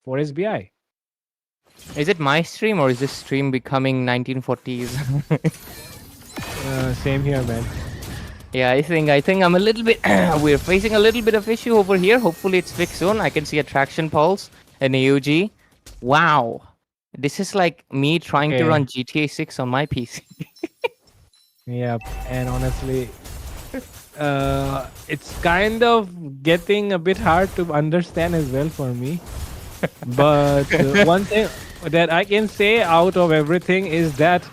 for SBI. Is it my stream or is this stream becoming 1940s? Same here, man. Yeah, I think I'm a little bit. We're facing a little bit of issue over here. Hopefully it's fixed soon. I can see a traction pulse, an AUG. Wow, this is like me trying to Okay. run GTA 6 on my PC. Yep. And honestly, it's kind of getting a bit hard to understand as well for me. But one thing that I can say out of everything is that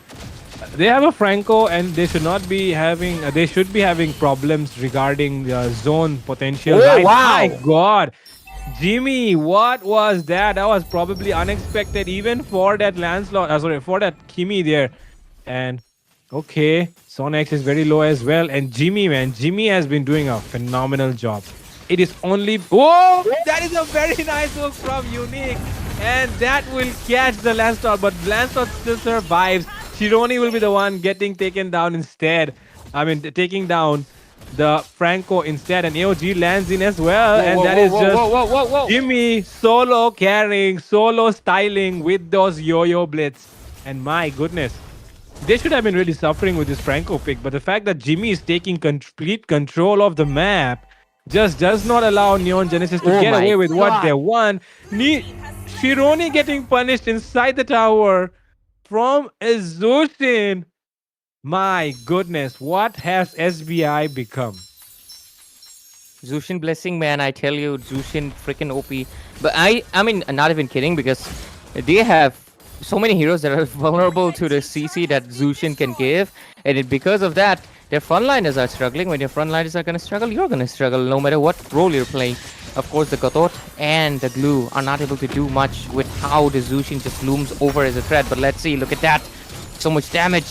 they have a Franco, and they should not be having. They should be having problems regarding the zone potential. Oh, right? wow. My God, Jimmy, what was that? That was probably unexpected, even for that Lancelot. Sorry, for that Kimi there. And okay, Sonex is very low as well. And Jimmy, man, Jimmy has been doing a phenomenal job. It is only. Whoa! That is a very nice hook from Unique. And that will catch the Lancelot. But Lancelot still survives. Shironi will be the one getting taken down instead. I mean, taking down the Franco instead. And AOG lands in as well. And that is just whoa. Jimmy solo carrying, solo styling with those yo-yo blitz. And my goodness. They should have been really suffering with this Franco pick, but the fact that Jimmy is taking complete control of the map just does not allow Neon Genesis to Oh get my away with what God. they want. Shironi getting punished inside the tower from Azushin. My goodness, what has SBI become? Zushin blessing, man. I tell you, Zushin freaking OP. But I mean, not even kidding, because they have so many heroes that are vulnerable to the CC that Zushin can give, and because of that, their frontliners are struggling. When your frontliners are gonna struggle, you're gonna struggle, no matter what role you're playing. Of course, the Gatot and the Glue are not able to do much with how the Zushin just looms over as a threat. But let's see, look at that, so much damage.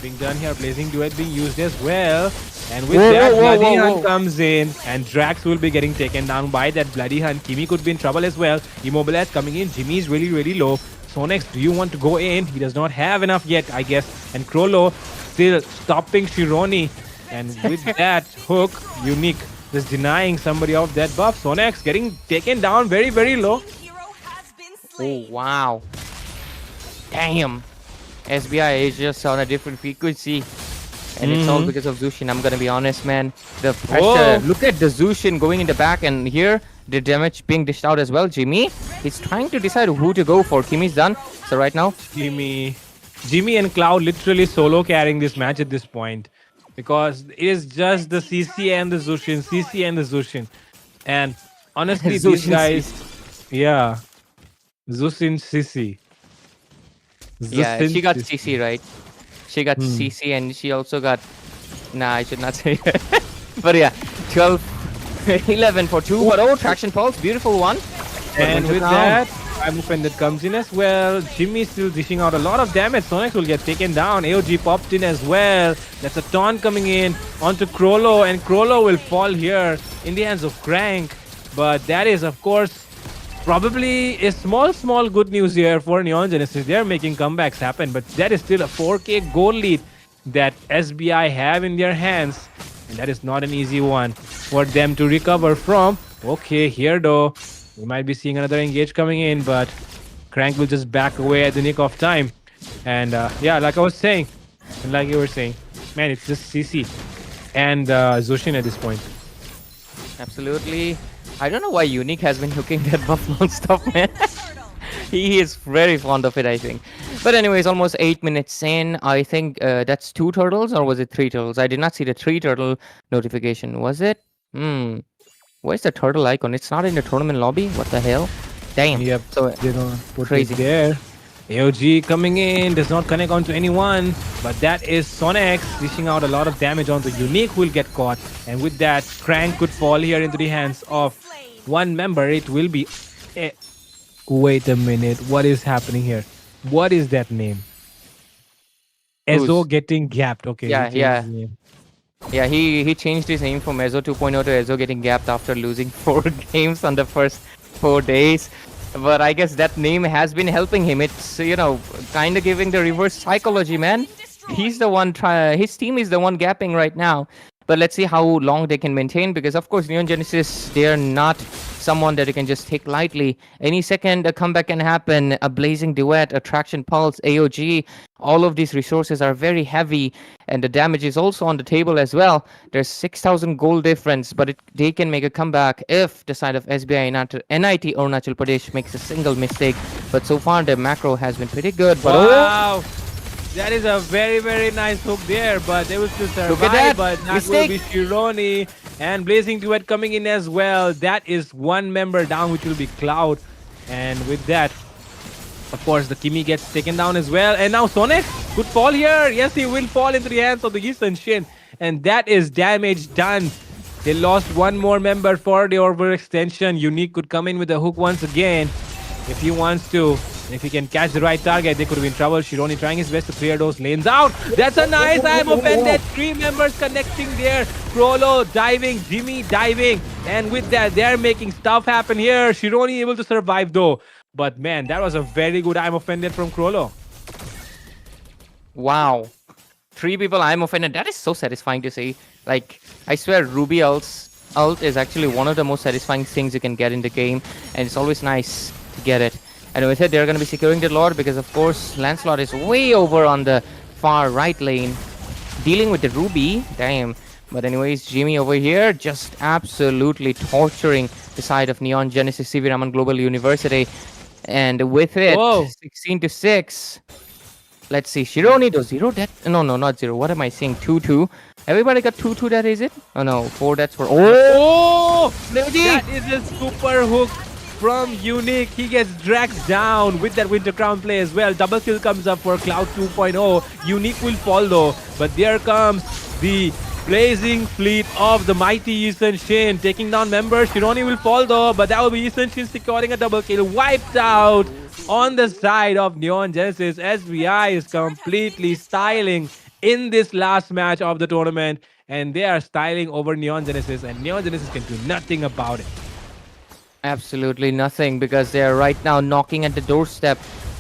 Being done here, Blazing Duet being used as well. And with Whoa, that, whoa, Bloody whoa, Hunt whoa. comes in, and Drax will be getting taken down by that Bloody Hunt. Kimi could be in trouble as well. Immobilize coming in. Jimmy is really, really low. Sonex, do you want to go in? He does not have enough yet, I guess. And Krollo still stopping Shironi. And with that hook, Unique just denying somebody of that buff. Sonex getting taken down very, very low. Oh wow, damn. SBI is just on a different frequency. And it's all because of Zushin, I'm gonna be honest, man. The pressure. Whoa. Look at the Zushin going in the back, and here the damage being dished out as well. Jimmy, he's trying to decide who to go for. Kimi's done. So right now, Jimmy and Cloud literally solo carrying this match at this point, because it is just the CC and the Zushin. And honestly, these Zushin guys, yeah, Zushin CC. yeah, Zushin she got CC. CC, right? She got CC, and she also got. Nah, I should not say. But yeah, 12, 11 for 2. But oh, traction pulse, beautiful one. But And went with down. that, I'm offended comes in as well. Jimmy still dishing out a lot of damage. Sonex will get taken down. AOG popped in as well. That's a taunt coming in onto Krollo, and Krollo will fall here in the hands of Crank. But that is, of course, probably a small good news here for Neon Genesis. They're making comebacks happen, but that is still a 4K goal lead that SBI have in their hands. And that is not an easy one for them to recover from. Okay, here though, we might be seeing another engage coming in, but Crank will just back away at the nick of time. And yeah, like I was saying, and like you were saying, man, it's just CC and Zushin at this point. Absolutely. I don't know why Unique has been hooking that buff non-stop, man. He is very fond of it, I think. But anyways, almost 8 minutes in. I think that's 2 turtles, or was it 3 turtles? I did not see the 3 turtle notification. Was it? Where's the turtle icon? It's not in the tournament lobby? What the hell? Damn. Yep, So they don't put crazy. it there. AOG coming in, does not connect onto anyone, but that is Sonex dishing out a lot of damage onto Unique, who will get caught. And with that, Crank could fall here into the hands of one member. It will be... wait a minute, what is happening here? What is that name? Ezo Who's- getting gapped. Okay. Yeah, he changed yeah. his name. Yeah, he changed his name from Ezo 2.0 to Ezo getting gapped after losing 4 games on the first 4 days. But I guess that name has been helping him. It's, you know, kind of giving the reverse psychology, man. He's the one his team is the one gapping right now. But let's see how long they can maintain, because of course Neon Genesis, they're not someone that you can just take lightly. Any second, a comeback can happen. A blazing duet, attraction pulse, AOG. All of these resources are very heavy, and the damage is also on the table as well. There's 6,000 gold difference, but they can make a comeback if the side of SBI and NIT Arunachal Pradesh makes a single mistake. But so far, the macro has been pretty good. But wow. That is a very, very nice hook there, but they will still survive. Look at that. But that Mistake. will be Shironi and Blazing Duet coming in as well. That is one member down, which will be Cloud. And with that, of course, the Kimi gets taken down as well. And now Sonic could fall here. Yes, he will fall into the hands of the Yisun Shin. And that is damage done. They lost one more member for the overextension. Unique could come in with the hook once again if he wants to. If he can catch the right target, they could be in trouble. Shironi trying his best to clear those lanes out. That's a nice I'm offended. 3 members connecting there. Crollo diving, Jimmy diving. And with that, they're making stuff happen here. Shironi able to survive though. But man, that was a very good I'm offended from Crollo. Wow. 3 people I'm offended. That is so satisfying to see. Like, I swear Ruby ult is actually one of the most satisfying things you can get in the game. And it's always nice to get it. And with it, they're going to be securing the Lord because, of course, Lancelot is way over on the far right lane. Dealing with the Ruby. Damn. But anyways, Jimmy over here just absolutely torturing the side of Neon Genesis CV Raman Global University. And with it, 16-6. Let's see. Shironi does 0 death. No, not 0. What am I saying? 2-2. Everybody got 2-2 that is it? Oh no, 4 deaths for... Oh! That is a super hook from Unique. He gets dragged down with that Winter Crown play as well. Double kill comes up for Cloud 2.0. Unique will fall though. But there comes the blazing fleet of the mighty Yisun Shin taking down members. Shironi will fall though, but that will be Yisun Shin securing a double kill. Wiped out on the side of Neon Genesis. SBI is completely styling in this last match of the tournament, and they are styling over Neon Genesis, and Neon Genesis can do nothing about it. Absolutely nothing because they are right now knocking at the doorstep.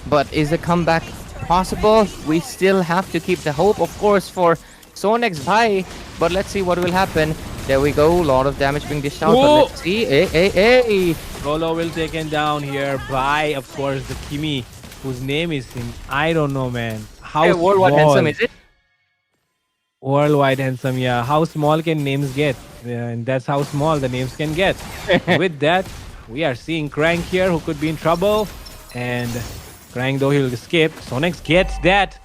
But is a comeback possible? We still have to keep the hope, of course, for Sonex's Bhai. But let's see what will happen. There we go. A lot of damage being dished out. But let's see. Hey. Rolo will taken down here by, of course, the Kimi, whose name is in... I don't know, man. How small? Worldwide Handsome, is it? Worldwide Handsome, yeah. How small can names get? Yeah, and that's how small the names can get. With that, we are seeing Crank here, who could be in trouble. And Crank, though, he'll escape. Sonex gets that.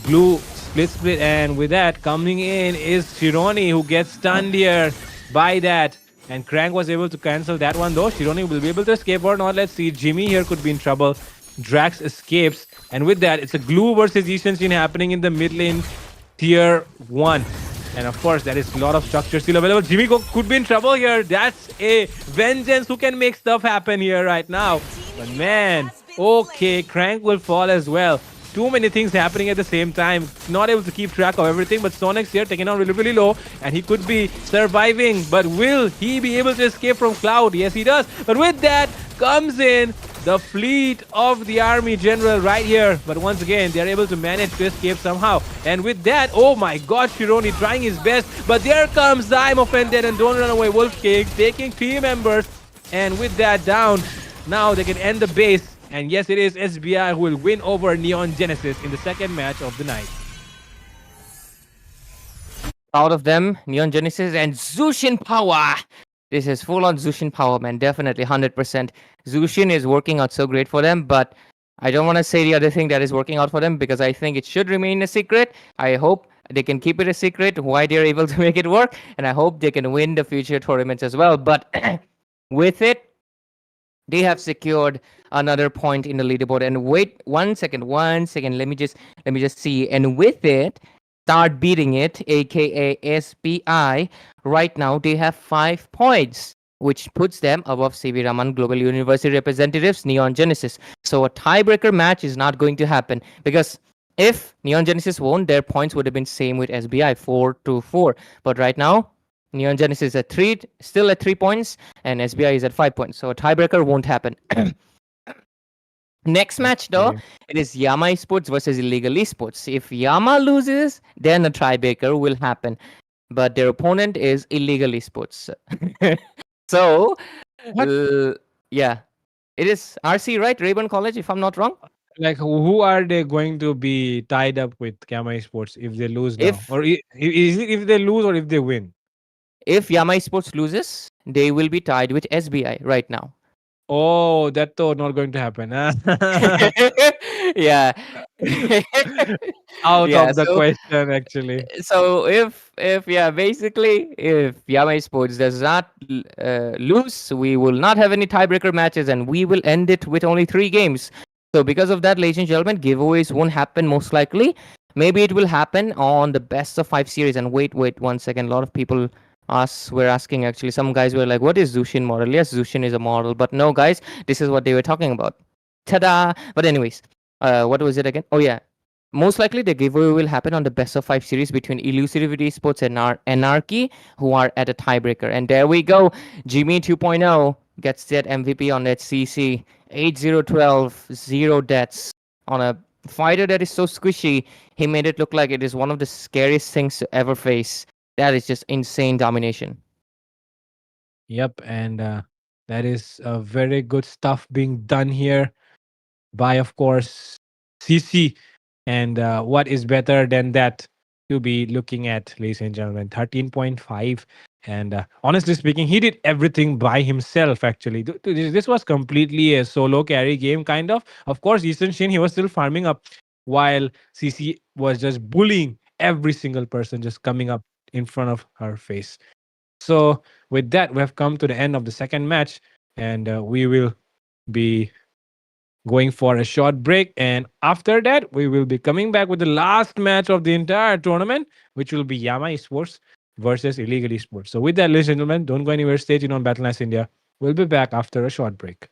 Blue split. And with that, coming in is Shironi, who gets stunned here by that. And Crank was able to cancel that one, though. Shironi will be able to escape or not. Let's see. Jimmy here could be in trouble. Drax escapes. And with that, it's a Glue versus Yisun Shin happening in the mid lane, tier 1. And of course, there is a lot of structure still available. Jimmy could be in trouble here. That's a Vengeance who can make stuff happen here right now. But man, okay, Crank will fall as well. Too many things happening at the same time. Not able to keep track of everything. But Sonex here taken out really low. And he could be surviving. But will he be able to escape from Cloud? Yes, he does. But with that comes in the fleet of the army general right here. But once again, they are able to manage to escape somehow. And with that, oh my god, Shironi trying his best. But there comes the I'm offended and don't run away Wolf King, taking 3 members. And with that down, now they can end the base. And yes, it is SBI who will win over Neon Genesis in the second match of the night. Out of them, Neon Genesis and Zushin Power. This is full-on Zushin Power, man. Definitely, 100%. Zushin is working out so great for them, but I don't want to say the other thing that is working out for them because I think it should remain a secret. I hope they can keep it a secret why they're able to make it work, and I hope they can win the future tournaments as well. But with it, they have secured another point in the leaderboard. And wait, one second. Let me just see. And with it, start beating it, aka SBI. Right now, they have 5 points, which puts them above CV Raman Global University representatives, Neon Genesis. So a tiebreaker match is not going to happen because if Neon Genesis won, their points would have been same with SBI, 4-4. But right now, Neon Genesis is at still at 3 points, and SBI is at 5 points. So a tiebreaker won't happen. Next match, though, it is Yama Esports versus Illegal Esports. If Yama loses, then a tiebreaker will happen. But their opponent is Illegal Esports. So, What? Yeah, it is RC, right? Rayburn College, if I'm not wrong. Like, who are they going to be tied up with Yama Esports if they lose now? If Or is it if they lose or if they win? if Yama Sports loses, they will be tied with SBI right now. Oh, that though not going to happen. Yeah. Out Yeah, of the question, actually. so if yeah, basically if Yama Sports does not lose, we will not have any tiebreaker matches and we will end it with only 3 games. So because of that, ladies and gentlemen, giveaways won't happen most likely. Maybe it will happen on the best of 5 series. And wait 1 second, a lot of people were asking, actually some guys were like, what is Zushin model? Yes, Zushin is a model, but no guys, this is what they were talking about. Ta-da! But anyways, what was it again? Oh yeah, most likely, the giveaway will happen on the best of 5 series between Elusive Sports and Anarchy, who are at a tiebreaker. And there we go. Jimmy 2.0 gets that MVP on that CC. 8-0-12, 0 deaths on a fighter that is so squishy. He made it look like it is one of the scariest things to ever face. That is just insane domination. Yep, and that is very good stuff being done here by, of course, CC. And what is better than that to be looking at, ladies and gentlemen? 13.5. And honestly speaking, he did everything by himself, actually. This was completely a solo carry game, kind of. Of course, Eastern Shin, he was still farming up while CC was just bullying every single person just coming up in front of her face. So, with that, we have come to the end of the second match, and we will be going for a short break. And after that, we will be coming back with the last match of the entire tournament, which will be Yama Esports versus Illegal Esports. So, with that, ladies and gentlemen, don't go anywhere. Stay tuned on Battle.Net India. We'll be back after a short break.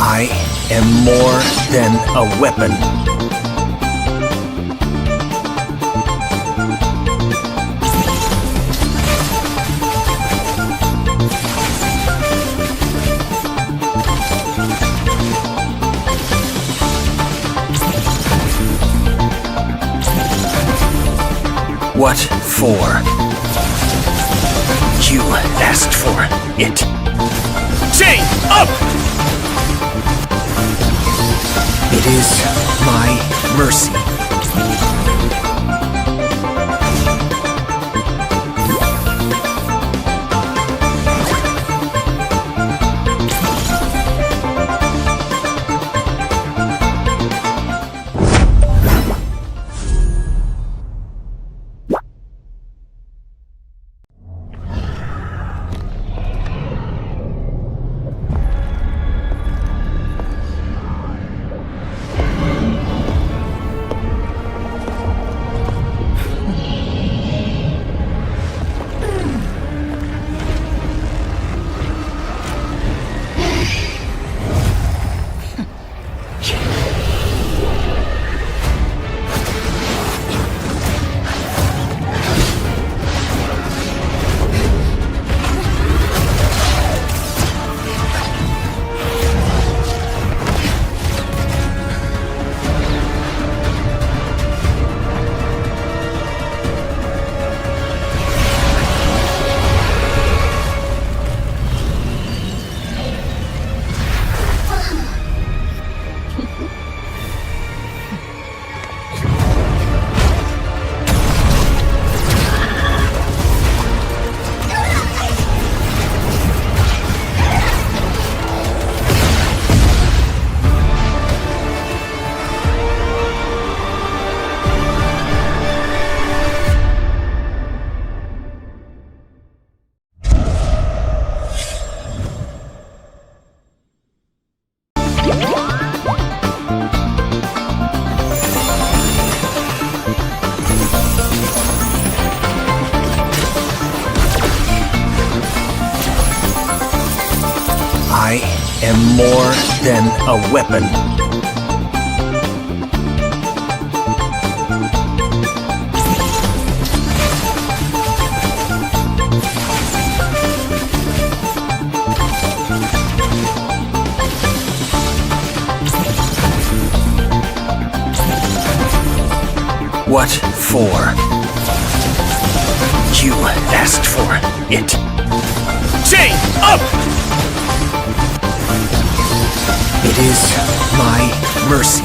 I am more than a weapon. What for? You asked for it. Chain up! It is my mercy. am more than a weapon. What for? You asked for it. Chain up! It is my mercy.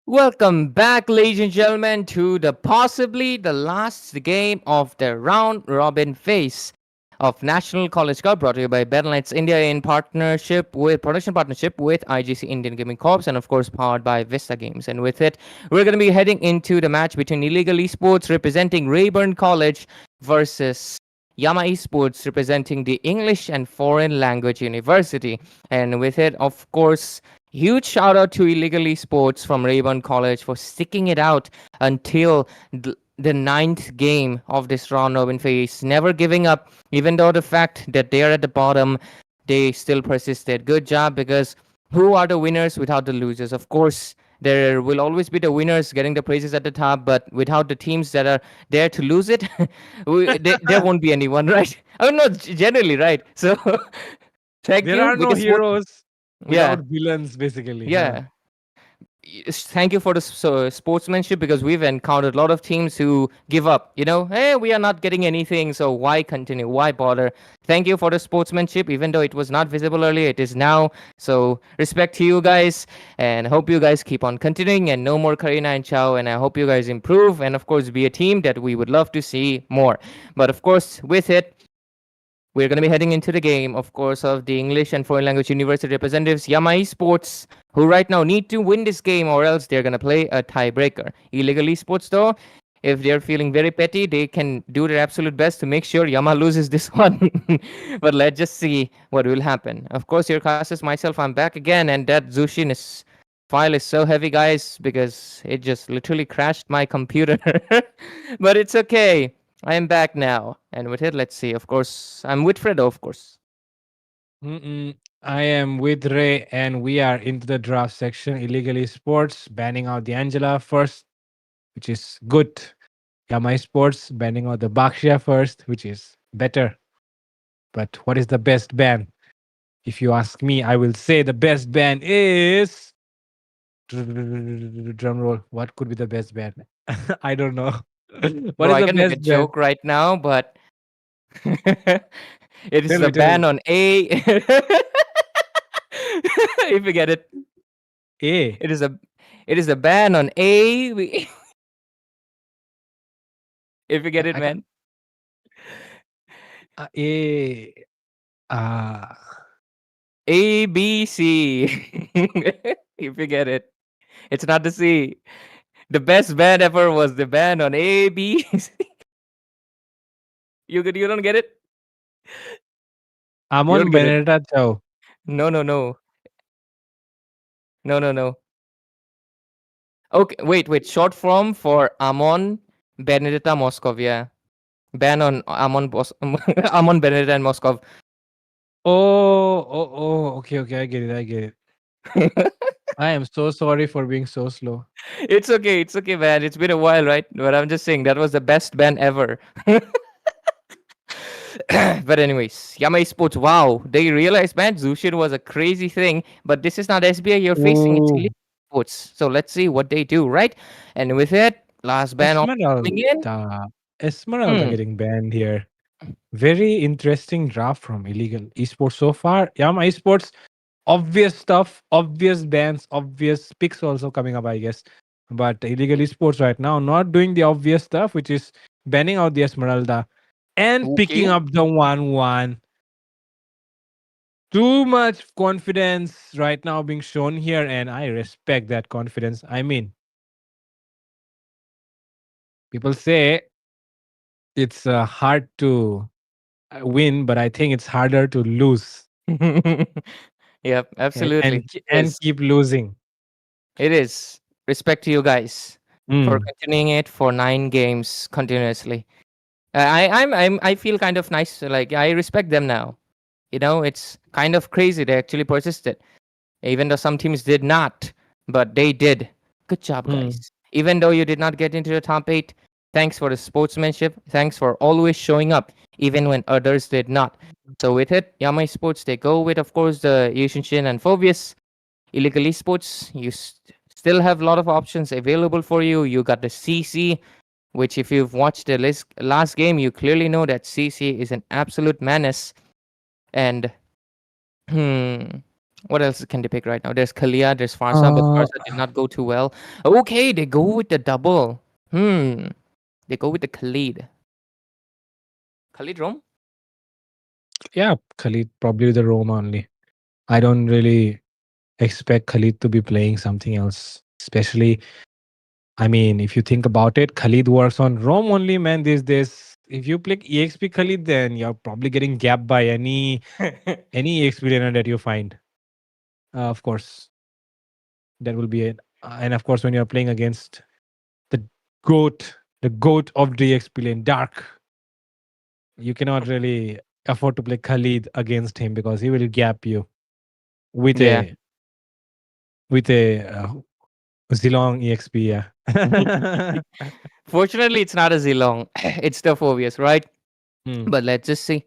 Welcome back, ladies and gentlemen, to the possibly the last game of the round robin phase of National College Cup, brought to you by Battle.Net's India in production partnership with IGC Indian Gaming Corps, and of course powered by Vista Games. And with it, we're going to be heading into the match between Illegal Esports representing Rayburn College versus Yama Esports representing the English and Foreign Language University. And with it, of course, huge shout out to Illegal Esports from Rayburn College for sticking it out until the ninth game of this round robin phase, never giving up, even though the fact that they're at the bottom, they still persisted. Good job, because who are the winners without the losers? Of course, there will always be the winners getting the praises at the top, but without the teams that are there to lose it, there won't be anyone, right? Oh no, generally, right? So thank There you, are no because heroes yeah, without villains, basically. yeah. Thank you for the sportsmanship, because we've encountered a lot of teams who give up. Hey, we are not getting anything, so why continue? Why bother? Thank you for the sportsmanship, even though it was not visible earlier, it is now. So respect to you guys, and hope you guys keep on continuing, and no more Karina and Chow, and I hope you guys improve, and of course be a team that we would love to see more. But of course, with it, we're going to be heading into the game, of course, of the English and Foreign Language University representatives, Yama Esports, who right now need to win this game, or else they're going to play a tiebreaker. Illegal Esports, though, if they're feeling very petty, they can do their absolute best to make sure Yama loses this one. But let's just see what will happen. Of course, your classes, myself, I'm back again, and that Zushin file is so heavy, guys, because it just literally crashed my computer. But it's okay. I am back now. And with it, let's see. Of course, I'm with Fredo, of course. I am with Ray, and we are into the draft section. Illegally Sports banning out the Angela first, which is good. Yama Sports banning out the Bakshia first, which is better. But what is the best ban? If you ask me, I will say the best ban is drum roll. What could be the best ban? I don't know. What Bro, is I the can make a best ban? joke right now, but it is Tell the me, tell ban me. on A. If you get it, A. it is the ban on A. If you get it, I can man. A. A B C. If you get it, it's not the C. The best ban ever was the ban on A B C. You don't get it? You Amon don't get it. Benedetta Chow. No, no, no. No, no, no. Okay, wait. Short form for Amon Benedetta Moscovia. Ban on Amon Amon Benedetta and Moscov. Okay. I get it. I am so sorry for being so slow. It's okay, man. It's been a while, right? But I'm just saying that was the best ban ever. But anyways, Yama Esports, wow, they realized, man, Zushin was a crazy thing, but this is not SBI you're facing, it's Ooh. Elite Esports. So let's see what they do, right? And with it, Last ban also coming in. Esmeralda. Esmeralda Hmm. getting banned here. Very interesting draft from Illegal Esports so far. Yama Esports, obvious stuff, obvious bans, obvious picks also coming up, I guess. But Illegal Esports right now not doing the obvious stuff, which is banning out the Esmeralda and picking Okay. up the 1-1. Too much confidence right now being shown here, and I respect that confidence. I mean, people say it's hard to win, but I think it's harder to lose Yep, absolutely. It and is. keep losing. It is. Respect to you guys for Mm, continuing it for 9 games continuously. I feel kind of nice. Like I respect them now. You know, it's kind of crazy they actually persisted, even though some teams did not, but they did. Good job, mm. guys. Even though you did not get into the top 8, thanks for the sportsmanship. Thanks for always showing up, even when others did not. So with it, Yama Sports, they go with, of course, the Yushin and Phobius. Illegal Esports, you still have a lot of options available for you. You got the CC, which if you've watched the last game, you clearly know that CC is an absolute menace. And hmm, what else can they pick right now? There's Kalia, there's Farsa, but Uh, Farsa did not go too well. Okay, they go with the double. They go with the Khalid. Khalid Rom? yeah, Khalid probably the Rome only. I don't really expect Khalid to be playing something else. Especially, I mean, if you think about it, Khalid works on Rome only, man. These days, if you pick EXP Khalid, then you're probably getting gapped by any EXP laner that you find. Of course, that will be it. And of course, when you're playing against the the goat of the EXP lane, Dark, you cannot really afford to play Khalid against him because he will gap you with Yeah. a Zilong EXP. Yeah. Fortunately, it's not a Zilong. It's the Phobius, right? Hmm. But let's just see.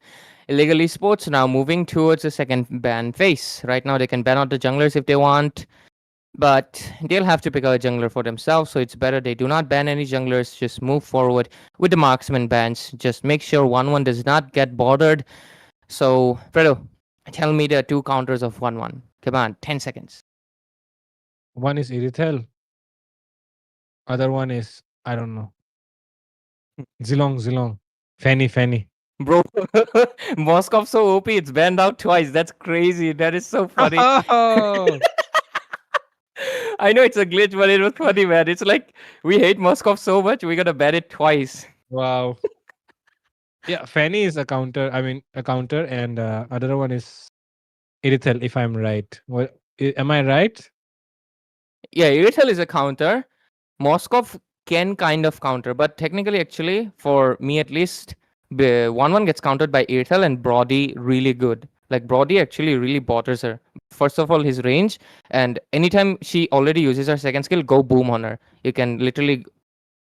Illegal esports now moving towards the second ban phase. Right now, they can ban out the junglers if they want, but they'll have to pick out a jungler for themselves. So it's better they do not ban any junglers. Just move forward with the marksman bans. Just make sure 1-1 does not get bothered. So, Fredo, tell me the 2 counters of 1-1. Come on, 10 seconds. One is Irithel, other one is I don't know. Zilong. Fanny. Bro, Moskov so OP, it's banned out twice. That's crazy. That is so funny. Oh, I know it's a glitch, but it was funny, man. It's like we hate Moskov so much, we're gonna ban it twice. wow. Yeah, Fanny is a counter. I mean, a counter, and other one is Irithel, if I'm right. What, am I right? Yeah, Irithel is a counter. Moskov can kind of counter, but technically, actually, for me at least, 1-1 gets countered by Irithel and Brody really good. Like, Brody actually really bothers her. First of all, his range, and anytime she already uses her second skill, go boom on her. You can literally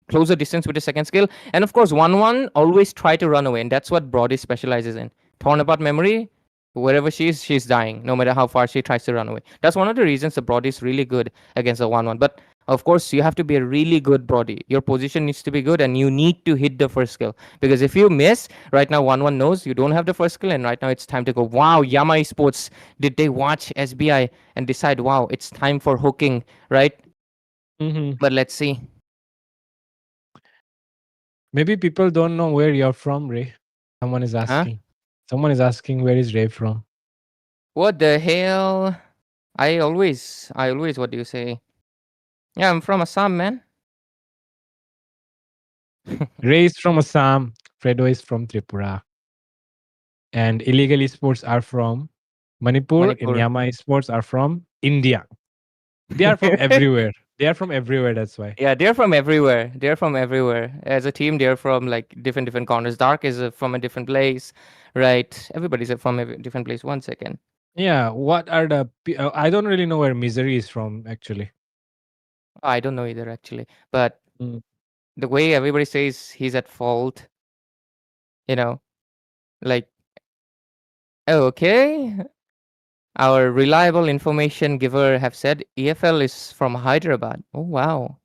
close the distance with the second skill. And of course, 1-1, always try to run away. And that's what Brody specializes in. Torn apart memory, wherever she is, she's dying, no matter how far she tries to run away. That's one of the reasons the Brody is really good against the 1-1. But of course, you have to be a really good Brody. Your position needs to be good, and you need to hit the first skill. Because if you miss, right now 1-1 knows you don't have the first skill, and right now it's time to go. Wow, Yama Esports, did they watch SBI and decide, wow, it's time for hooking, right? Mm-hmm. But let's see. Maybe people don't know where you're from, Ray. Someone is Huh? asking. Someone is asking where is Ray from. What the hell? I always, what do you say? Yeah, I'm from Assam, man. Ray is from Assam. Fredo is from Tripura. And illegal esports are from Manipur, and Manipur. Yama esports are from India. They are from everywhere. They are from everywhere. That's why. Yeah, they're from everywhere. They're from everywhere. As a team, they're from like different corners. Dark is from a different place, right? Everybody's from a different place. 1 second. Yeah. What are the? I don't really know where Misery is from. Actually. I don't know either, actually. But Mm. the way everybody says he's at fault, you know, like, okay. Our reliable information giver have said EFL is from Hyderabad. Oh, wow.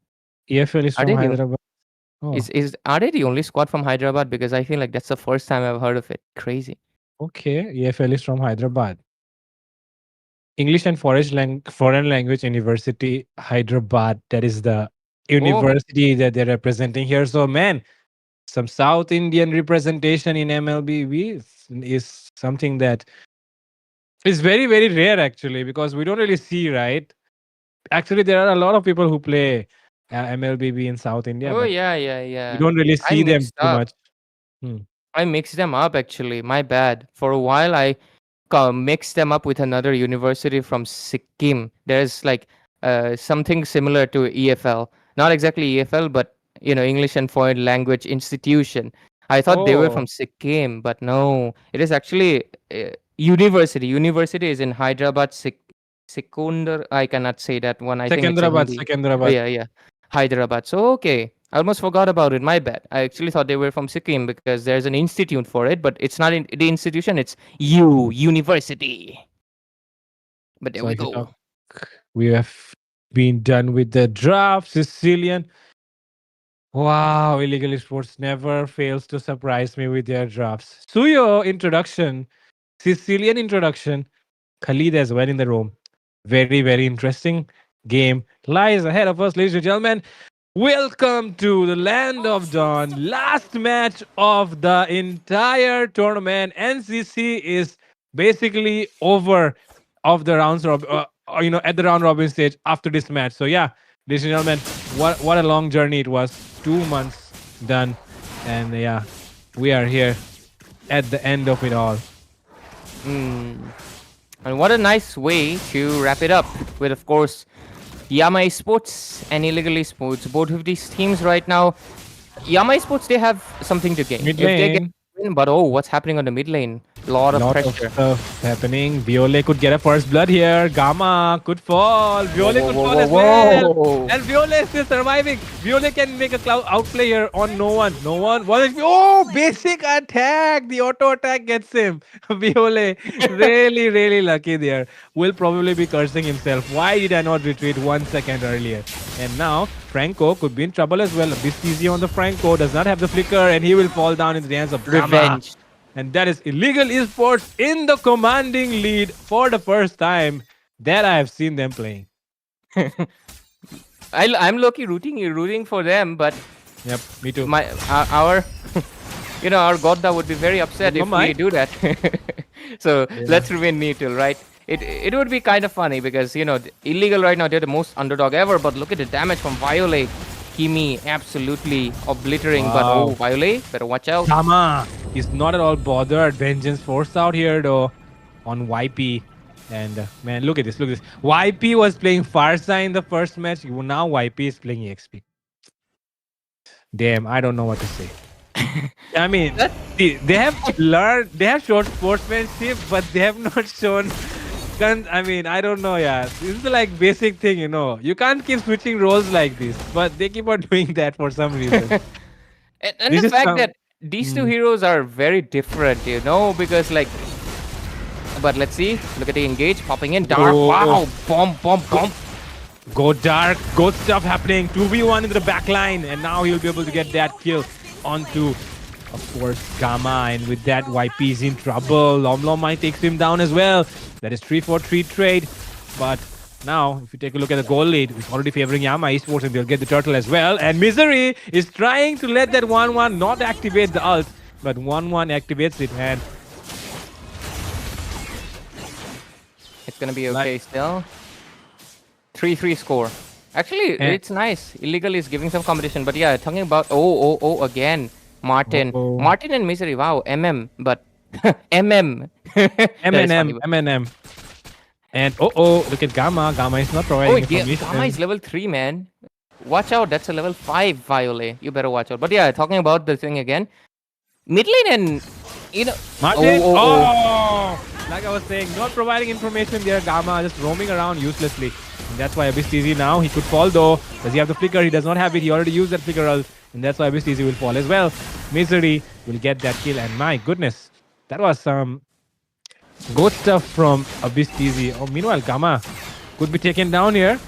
EFL is Are from they new? Hyderabad. Oh, Are they the only squad from Hyderabad? Because I feel like that's the first time I've heard of it. Crazy. okay. EFL is from Hyderabad. English and Foreign Language University, Hyderabad. That is the Oh, university that they're representing here. So, man, some South Indian representation in MLBB is something that is very, very rare actually, because we don't really see, right? Actually, there are a lot of people who play MLBB in South India, oh but yeah, yeah, we yeah. don't really I see them mixed too up. much. Hmm. I mixed them up actually. My bad. For a while, I mix them up with another university from Sikkim. There's like something similar to EFL, not exactly EFL, but English and Foreign Language Institution. I thought they were Oh, from Sikkim, but no, it is actually university. University is in Hyderabad, Sekundar. I cannot say that one. I think it's a Secunderabad, Hindi. Oh Secunderabad. yeah, yeah, Hyderabad. So okay, I almost forgot about it. My bad. I actually thought they were from Sikkim because there's an institute for it, but it's not in the institution. It's university. But there So we if you talk, go. we have been done with the draft. Sicilian. Wow, illegal sports never fails to surprise me with their drafts. Suyo introduction, Sicilian introduction, Khalid as well in the room. Very, very interesting game lies ahead of us, ladies and gentlemen. Welcome to the land of dawn. Last match of the entire tournament. NCC is basically over of the rounds at the round robin stage after this match. So yeah, ladies and gentlemen, what a long journey it was. 2 months done, and yeah, we are here at the end of it all. Mm. And what a nice way to wrap it up with, of course, Yama Esports and Illegal Esports. Both of these teams right now, Yama Esports, they have something to gain. Mid If they get lane. win, but oh, what's happening on the mid lane? Lot of Lot of pressure. stuff happening. Viole could get a first blood here. Gamma could fall. Whoa, Viole whoa, could whoa, fall whoa, as well. whoa. And Viole is still surviving. Viole can make a cloud outplay here on no one. No one. What is Oh, basic attack. The auto attack gets him. Viole, really, really lucky there. Will probably be cursing himself. Why did I not retreat 1 second earlier? And now Franco could be in trouble as well. This easy on the Franco. Does not have the flicker, and he will fall down in the hands of Gamma. Revenge. And that is Illegal Esports in the commanding lead for the first time that I have seen them playing. I'm lucky rooting for them, but Yep, me too. my our our Godda would be very upset if we Mike? do that. So Yeah. let's remain neutral, right? It would be kind of funny because illegal right now, they're the most underdog ever, but look at the damage from Violet. Kimi absolutely obliterating, but oh, Wow. Violet, better watch out. Tama is not at all bothered. Vengeance forced out here though on YP. And man, look at this. Look at this. YP was playing Farsa in the first match. Now YP is playing EXP. Damn, I don't know what to say. I mean, That- they have learned, they have shown sportsmanship, but they have not shown. I mean, I don't know, yeah. This is the like basic thing, You can't keep switching roles like this, but they keep on doing that for some reason. and This the is fact some. that these two Mm. heroes are very different, because like, but let's see. Look at the engage popping in dark. Oh. Wow, bomb. Go dark, good stuff happening. 2v1 into the back line, and now he'll be able to get that kill onto, of course, Gamma. And with that, YP is in trouble. Lomlomai takes him down as well. That is 3-4-3 trade. But now, if you take a look at the goal lead, it's already favoring Yama Esports, and they'll get the turtle as well. And Misery is trying to let that 1-1 not activate the ult, but 1-1 activates it. And It's gonna be okay still. 3-3 score. Actually, Eh. it's nice. Illegal is giving some competition, but yeah, talking about oh again, Martin, Uh-oh. Martin and Misery. Wow, but MM. That is funny. MNM. And look at Gamma. Gamma is not providing Oh, yeah, information. Gamma is level 3, man. Watch out, that's a level 5 Violet. You better watch out. But yeah, talking about the thing again. Mid lane and Martin. oh. Like I was saying, not providing information there. Gamma just roaming around uselessly. And that's why Abyss TZ now. He could fall though. Does he have the flicker? He does not have it. He already used that flicker ult. And that's why Abyss TZ will fall as well. Misery will get that kill. And my goodness, that was some good stuff from Abyss TZ. Oh, meanwhile, Gamma could be taken down here.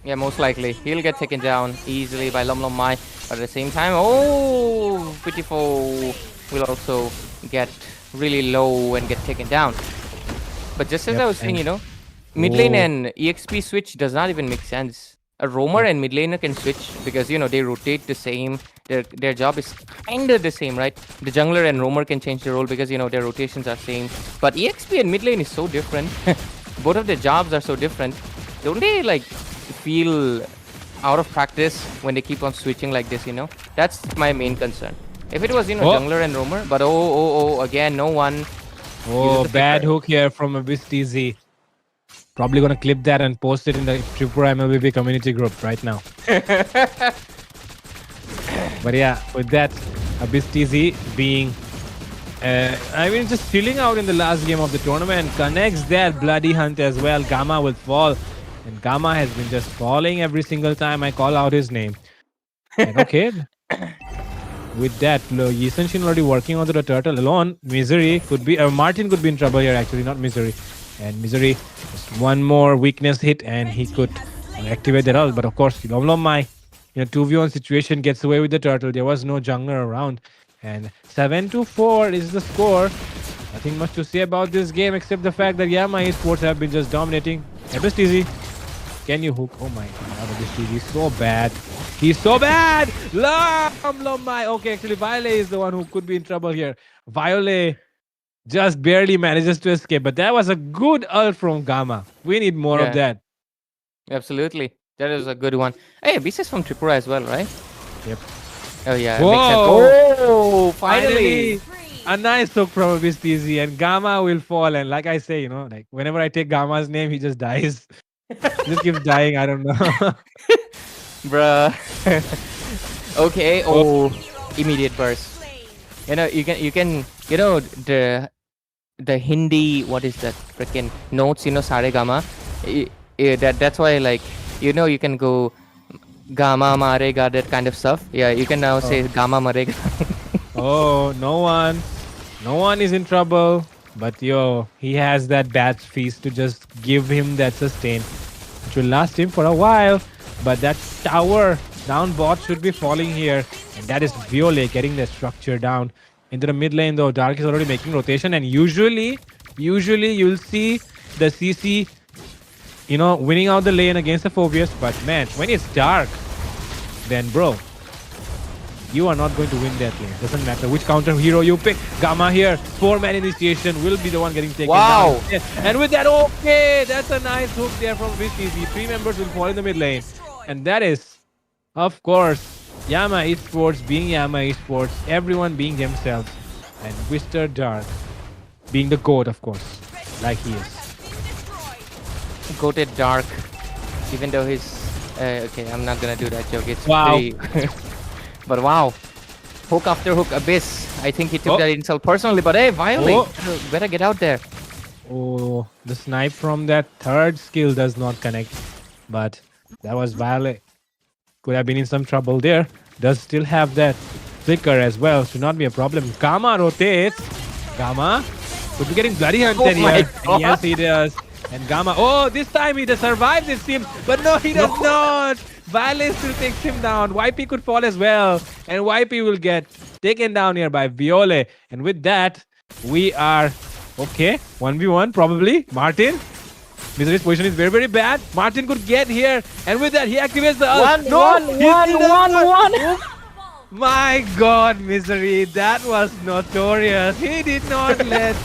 Yeah, most likely. He'll get taken down easily by Lom Mai. But at the same time, oh, Pitiful will also get really low and get taken down. But just as Yep, I was saying, and mid lane oh, and EXP switch does not even make sense. A roamer yep. and mid laner can switch because they rotate the same. Their job is kinda the same, right? The jungler and roamer can change their role because their rotations are same. But EXP and mid lane is so different. Both of their jobs are so different. Don't they like feel out of practice when they keep on switching like this? That's my main concern. If it was Oh, jungler and roamer, but oh again, no one uses oh, the bad flicker. hook here from Abyss TZ. Probably gonna clip that and post it in the Tripura MLBB community group right now. But yeah, with that, Abyss TZ being, just filling out in the last game of the tournament, connects that bloody hunt as well. Gamma will fall, and Gamma has been just falling every single time I call out his name. And okay, with that, Yi Shin already working on the turtle alone. Misery could be, Martin could be in trouble here actually, not Misery. And Misery, just one more weakness hit, and he could activate that all. But of course, Lomlomai, 2v1 situation gets away with the turtle. There was no jungler around. And 7-4 is the score. Nothing much to say about this game except the fact that Yama Esports have been just dominating. Abyss TZ, can you hook? Oh my god, Abyss TZ is so bad. He's so bad! Lomai. Okay, actually, Violet is the one who could be in trouble here. Violet just barely manages to escape, but that was a good ult from Gamma. We need more of Yeah, that. absolutely. That is a good one. Hey, Abyss is from Tripura as well, right? Yep. Oh yeah, makes sense. Whoa! Oh, finally! A nice hook from Abyss TZ, and Gamma will fall. And like I say, like whenever I take Gamma's name, he just dies. He just keeps dying. I don't know. Bruh. Okay, Oh, oh, immediate burst. You can the Hindi, what is that freaking notes, Sare Gama. That's why, like, you can go Gama Marega, that kind of stuff. Yeah, you can now say Gama Marega. oh, no one is in trouble. But he has that bat feast to just give him that sustain, which will last him for a while. But that tower down bot should be falling here. And that is Violet getting the structure down into the mid lane, though. Dark is already making rotation. And usually you'll see the CC, winning out the lane against the Phobius. But man, when it's Dark, then bro, you are not going to win that lane. Doesn't matter which counter hero you pick. Gamma here, 4-man initiation will be the one getting taken Wow. down. Yeah. And with that, okay, that's a nice hook there from VCZ. 3 members will fall in the mid lane. And that is, of course, Yama Esports being Yama Esports, everyone being themselves. And Mr. Dark being the GOAT, of course, like he is. Goated Dark, even though he's okay, I'm not gonna do that joke. It's Wow. pretty but wow, hook after hook. Abyss, I think he took Oh. that insult personally, but hey, Violet, Oh. better get out there. Oh, the snipe from that third skill does not connect. But that was Violet. Could have been in some trouble there. Does still have that flicker as well. Should not be a problem. Gamma rotates. Gamma could be getting bloody hunted Oh my here. God. And yes, he does. And Gamma, oh, this time he does survive this team. But no, he does not. Violet still takes him down. YP could fall as well. And YP will get taken down here by Violet. And with that, we are okay. 1v1 probably. Martin. Misery's position is very, very bad. Martin could get here. And with that, he activates the ult. One. My God, Misery. That was notorious. He did not let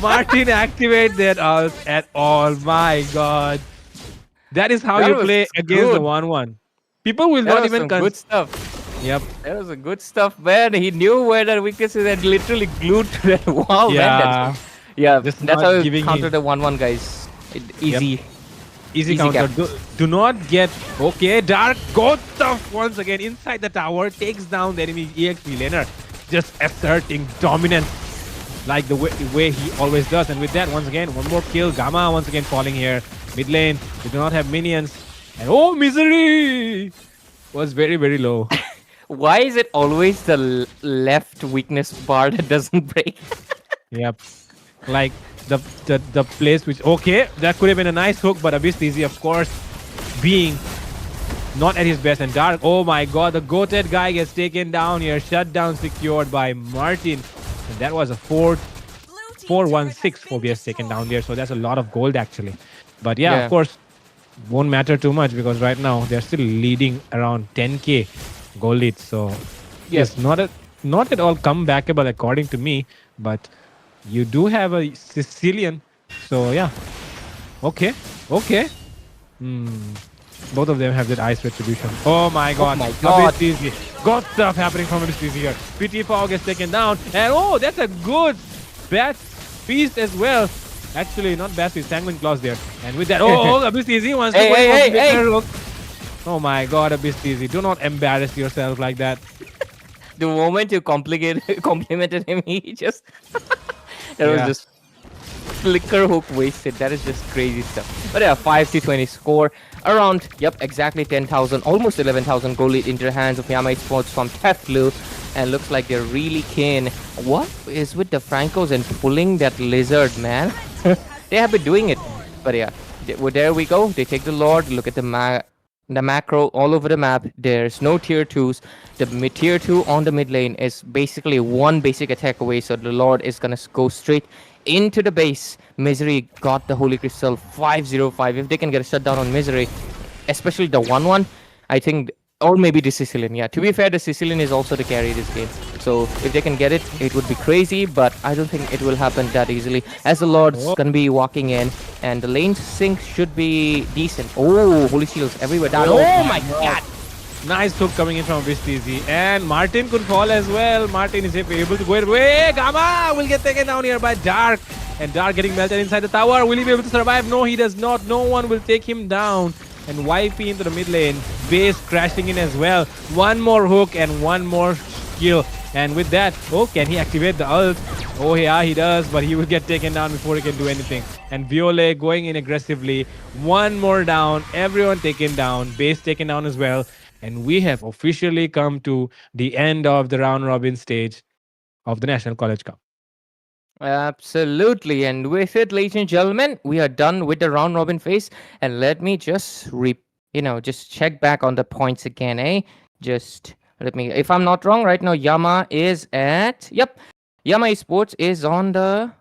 Martin activate that ult at all. My God. That is how That you was play against the good. 1-1. People will That not was even some good stuff. Yep. That was a good stuff, man. He knew where the weaknesses had literally glued to that wall, man. Yeah. Yeah, Just that's not how you giving counter him- the 1-1, guys. Easy. Easy Easy counter. cap. Do not get... Okay, Dark got tough once again inside the tower. Takes down the enemy EXP laner. Just asserting dominance like the way he always does. And with that, once again, one more kill. Gamma once again falling here. Mid lane, they do not have minions. And oh, Misery was very, very low. Why is it always the left weakness bar that doesn't break? Yep. Like the place which... Okay, that could have been a nice hook, but Abyss TZ, of course, being not at his best. And Dark, oh my god, the goated guy gets taken down here. Shutdown secured by Martin. And that was a 4-1-6 Phobias taken down there. So that's a lot of gold actually. But yeah, of Yeah. course, won't matter too much because right now they're still leading around 10k goal lead. So Yep. yes, not at all comebackable according to me. But you do have a Sicilian. So yeah, okay, okay. Hmm. Both of them have that ice retribution. Oh my Oh god. my A god. bit easy. Got stuff happening from a bit easy here. PT Power gets taken down. And oh, that's a good bat feast as well. Actually, not bat feast, Sangling Claws there. And with that, oh, Abyss Easy wants to Hey, go in hey, for hey, hey. Hook. Oh my god, Abyss Easy. Do not embarrass yourself like that. The moment you complimented him, he just that was Yeah. just flicker hook wasted. That is just crazy stuff. But yeah, 5-20 score. Around, yep, exactly 10,000, almost 11,000 goal lead into the hands of Yama Esports from Teflu. And looks like they're really keen. What is with the Francos and pulling that lizard, man? They have been doing it. But yeah, well, there we go. They take the Lord. Look at the macro all over the map. There's no tier 2s. The tier 2 on the mid lane is basically one basic attack away. So the Lord is going to go straight into the base. Misery got the Holy Crystal 505. If they can get a shutdown on Misery, especially the 1-1, I think, or maybe the Sicilian. Yeah, to be fair, the Sicilian is also the carry this game. So if they can get it, it would be crazy, but I don't think it will happen that easily. As the Lord's Oh. gonna be walking in, and the lane sync should be decent. Oh, Holy Shields everywhere down. Oh my god! Nice hook coming in from Vistizi. And Martin could fall as well. Martin is able to go away. Gamma will get taken down here by Dark. And Dark getting melted inside the tower. Will he be able to survive? No, he does not. No one will take him down. And YP into the mid lane. Base crashing in as well. One more hook and one more skill. And with that, oh, can he activate the ult? Oh yeah, he does, but he will get taken down before he can do anything. And Violet going in aggressively. One more down. Everyone taken down. Base taken down as well. And we have officially come to the end of the round robin stage of the National College Cup. Absolutely, and with it, ladies and gentlemen, we are done with the round robin phase. And let me just just check back on the points again, eh? Just let me, if I'm not wrong, right now Yama is at, yep, Yama Esports is on the,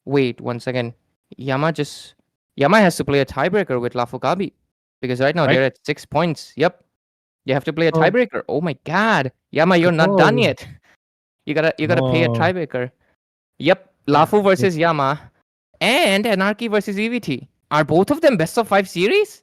wait one second, Yama has to play a tiebreaker with Lafukabi because right now Right. they're at 6 points. Yep, you have to play a Oh. tiebreaker. Oh my god, Yama, you're not done Oh. yet. You gotta pay a No. tiebreaker. Yep, Lafu versus Yama and Anarchy versus EVT. Are both of them best of 5 series?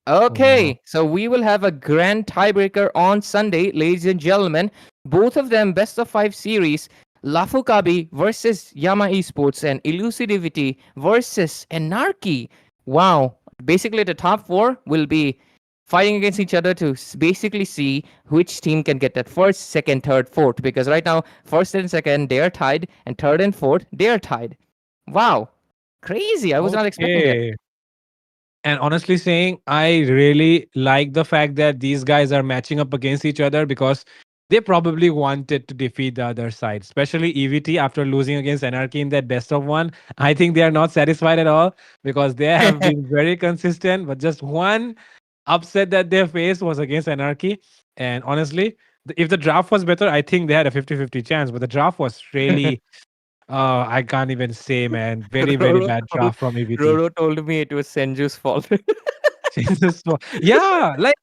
Okay, so we will have a grand tiebreaker on Sunday, ladies and gentlemen. Both of them best of 5 series. Lafukabi versus Yama Esports and Elusivity versus Anarchy. Wow. Basically, the top 4 will be fighting against each other to basically see which team can get that first, second, third, fourth. Because right now, first and second, they are tied, and third and fourth, they are tied. Wow. Crazy. I was not expecting that. Okay. And honestly saying, I really like the fact that these guys are matching up against each other because they probably wanted to defeat the other side, especially EVT after losing against Anarchy in that best of one. I think they are not satisfied at all because they have been very consistent, but just one upset that they faced was against Anarchy. And honestly, if the draft was better, I think they had a 50-50 chance, but the draft was really, I can't even say, man. Very, very Roro bad told, draft from EVT. Roro told me it was Senju's fault. Jesus, yeah, like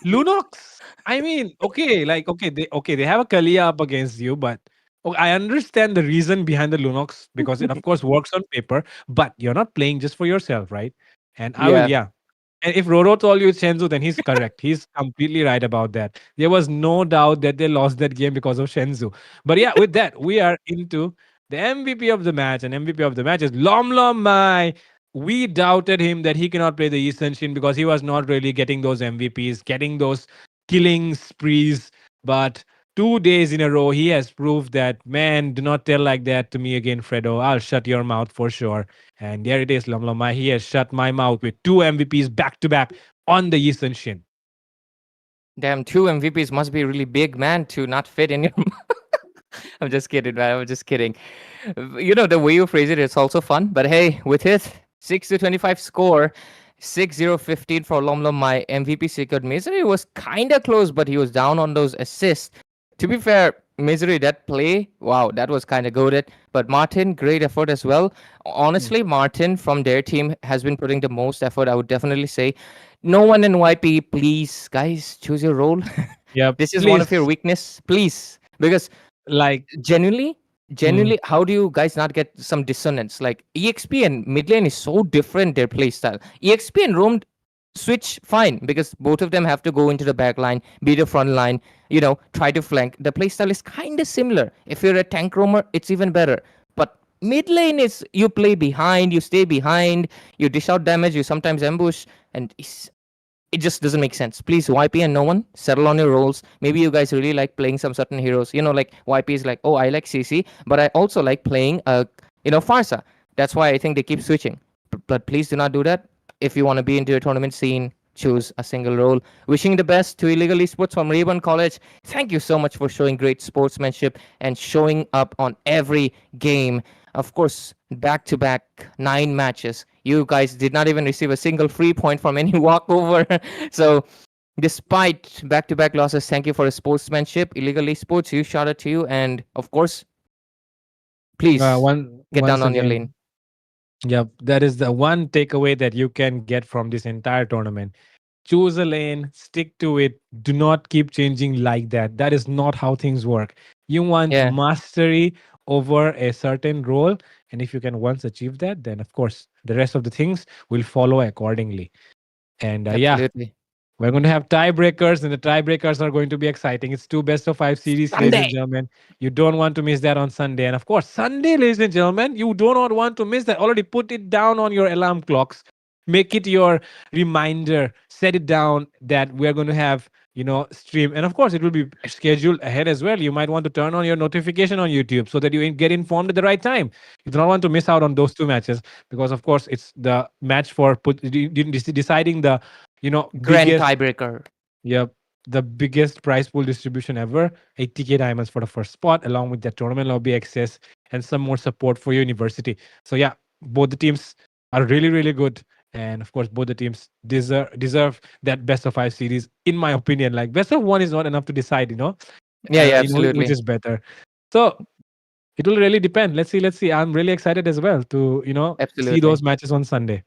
Lunox. I mean, they have a Kalia up against you, but I understand the reason behind the Lunox because it of course works on paper, but you're not playing just for yourself, right? And I will, Yeah. yeah. And if Roro told you it's Shenzhou, then he's correct. He's completely right about that. There was no doubt that they lost that game because of Shenzhou. But yeah, with that, we are into the MVP of the match, and MVP of the match is Lom Lom Mai. We doubted him that he cannot play the Eastern Shin because he was not really getting those MVPs, getting those killing sprees. But 2 days in a row, he has proved that, man, do not tell like that to me again, Fredo. I'll shut your mouth for sure. And there it is, Lomloma. He has shut my mouth with 2 MVPs back to back on the Eastern Shin. Damn, 2 MVPs must be really big, man, to not fit in your. I'm just kidding, man. I'm just kidding. The way you phrase it, it's also fun. But hey, with it, 6-25 score, 6-0-15 for Lomlom. My MVP secured. Misery was kind of close, but he was down on those assists. To be fair, Misery, that play, wow, that was kind of goated. But Martin, great effort as well. Mm. Honestly, Martin from their team has been putting the most effort, I would definitely say. No one in YP, please, guys, choose your role. Yeah, This is one of your please. weakness, please. Because Like, genuinely, mm, genuinely, how do you guys not get some dissonance? Like EXP and mid lane is so different, their play style. EXP and roam switch fine because both of them have to go into the back line, be the front line, try to flank. The play style is kind of similar. If you're a tank roamer, it's even better. But mid lane is you play behind, you stay behind, you dish out damage, you sometimes ambush, and it just doesn't make sense. Please, YP and no one, settle on your roles. Maybe you guys really like playing some certain heroes. Like YP is like, oh, I like CC, but I also like playing, Farsa. That's why I think they keep switching. But please do not do that. If you want to be into a tournament scene, choose a single role. Wishing the best to Illegal Esports from Rayburn College. Thank you so much for showing great sportsmanship and showing up on every game. Of course, back to back 9 matches. You guys did not even receive a single free point from any walkover. So, despite back to back losses, thank you for the sportsmanship. Illegal Esports, you shout out to you. And of course, please get down once on your lane. again, yeah, that is the one takeaway that you can get from this entire tournament. Choose a lane, stick to it. Do not keep changing like that. That is not how things work. You want Yeah, mastery over a certain role. And if you can once achieve that, then of course, the rest of the things will follow accordingly. And yeah, absolutely. we're going to have tiebreakers, and the tiebreakers are going to be exciting. It's two best of five series, ladies and Sunday. gentlemen. You don't want to miss that on Sunday. And of course, Sunday, ladies and gentlemen, you do not want to miss that. Already put it down on your alarm clocks. Make it your reminder. Set it down that we're going to have, stream. And of course, it will be scheduled ahead as well. You might want to turn on your notification on YouTube so that you get informed at the right time. You do not want to miss out on those two matches because, of course, it's the match for deciding the Grand biggest, tiebreaker. yep, the biggest prize pool distribution ever. 80K diamonds for the first spot, along with the tournament lobby access and some more support for your university. So yeah, both the teams are really, really good. And of course, both the teams deserve that best of five series, in my opinion. Like best of one is not enough to decide, Yeah, yeah, which absolutely. is better. So it will really depend. Let's see. Let's see. I'm really excited as well to, see Absolutely. those matches on Sunday.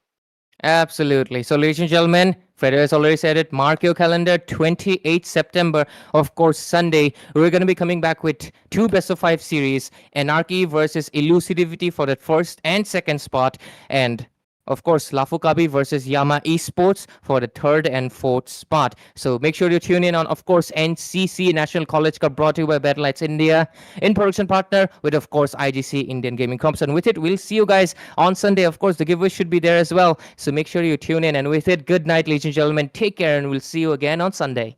Absolutely. So, ladies and gentlemen, Fredo has already said it. Mark your calendar, 28th September, of course, Sunday. We're going to be coming back with two best of five series, Anarchy versus Elusivity for the first and second spot, and of course, Lafukabi versus Yama Esports for the third and fourth spot. So make sure you tune in on, of course, NCC National College Cup brought to you by Battle Lights India in production partner with, of course, IGC Indian Gaming Comps. And with it, we'll see you guys on Sunday. Of course, the giveaway should be there as well. So make sure you tune in. And with it, good night, ladies and gentlemen. Take care, and we'll see you again on Sunday.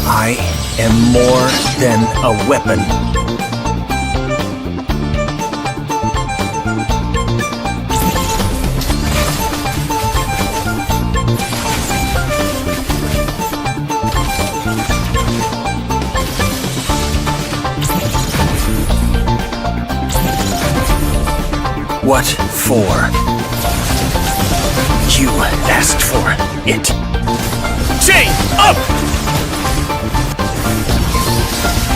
I am more than a weapon. What for? You asked for it. Chain up!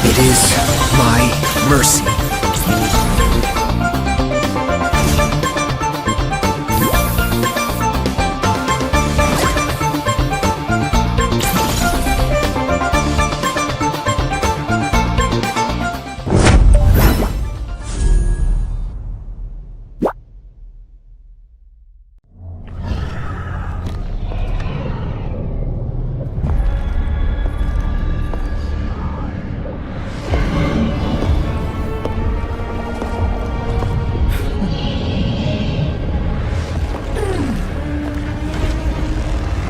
It is my mercy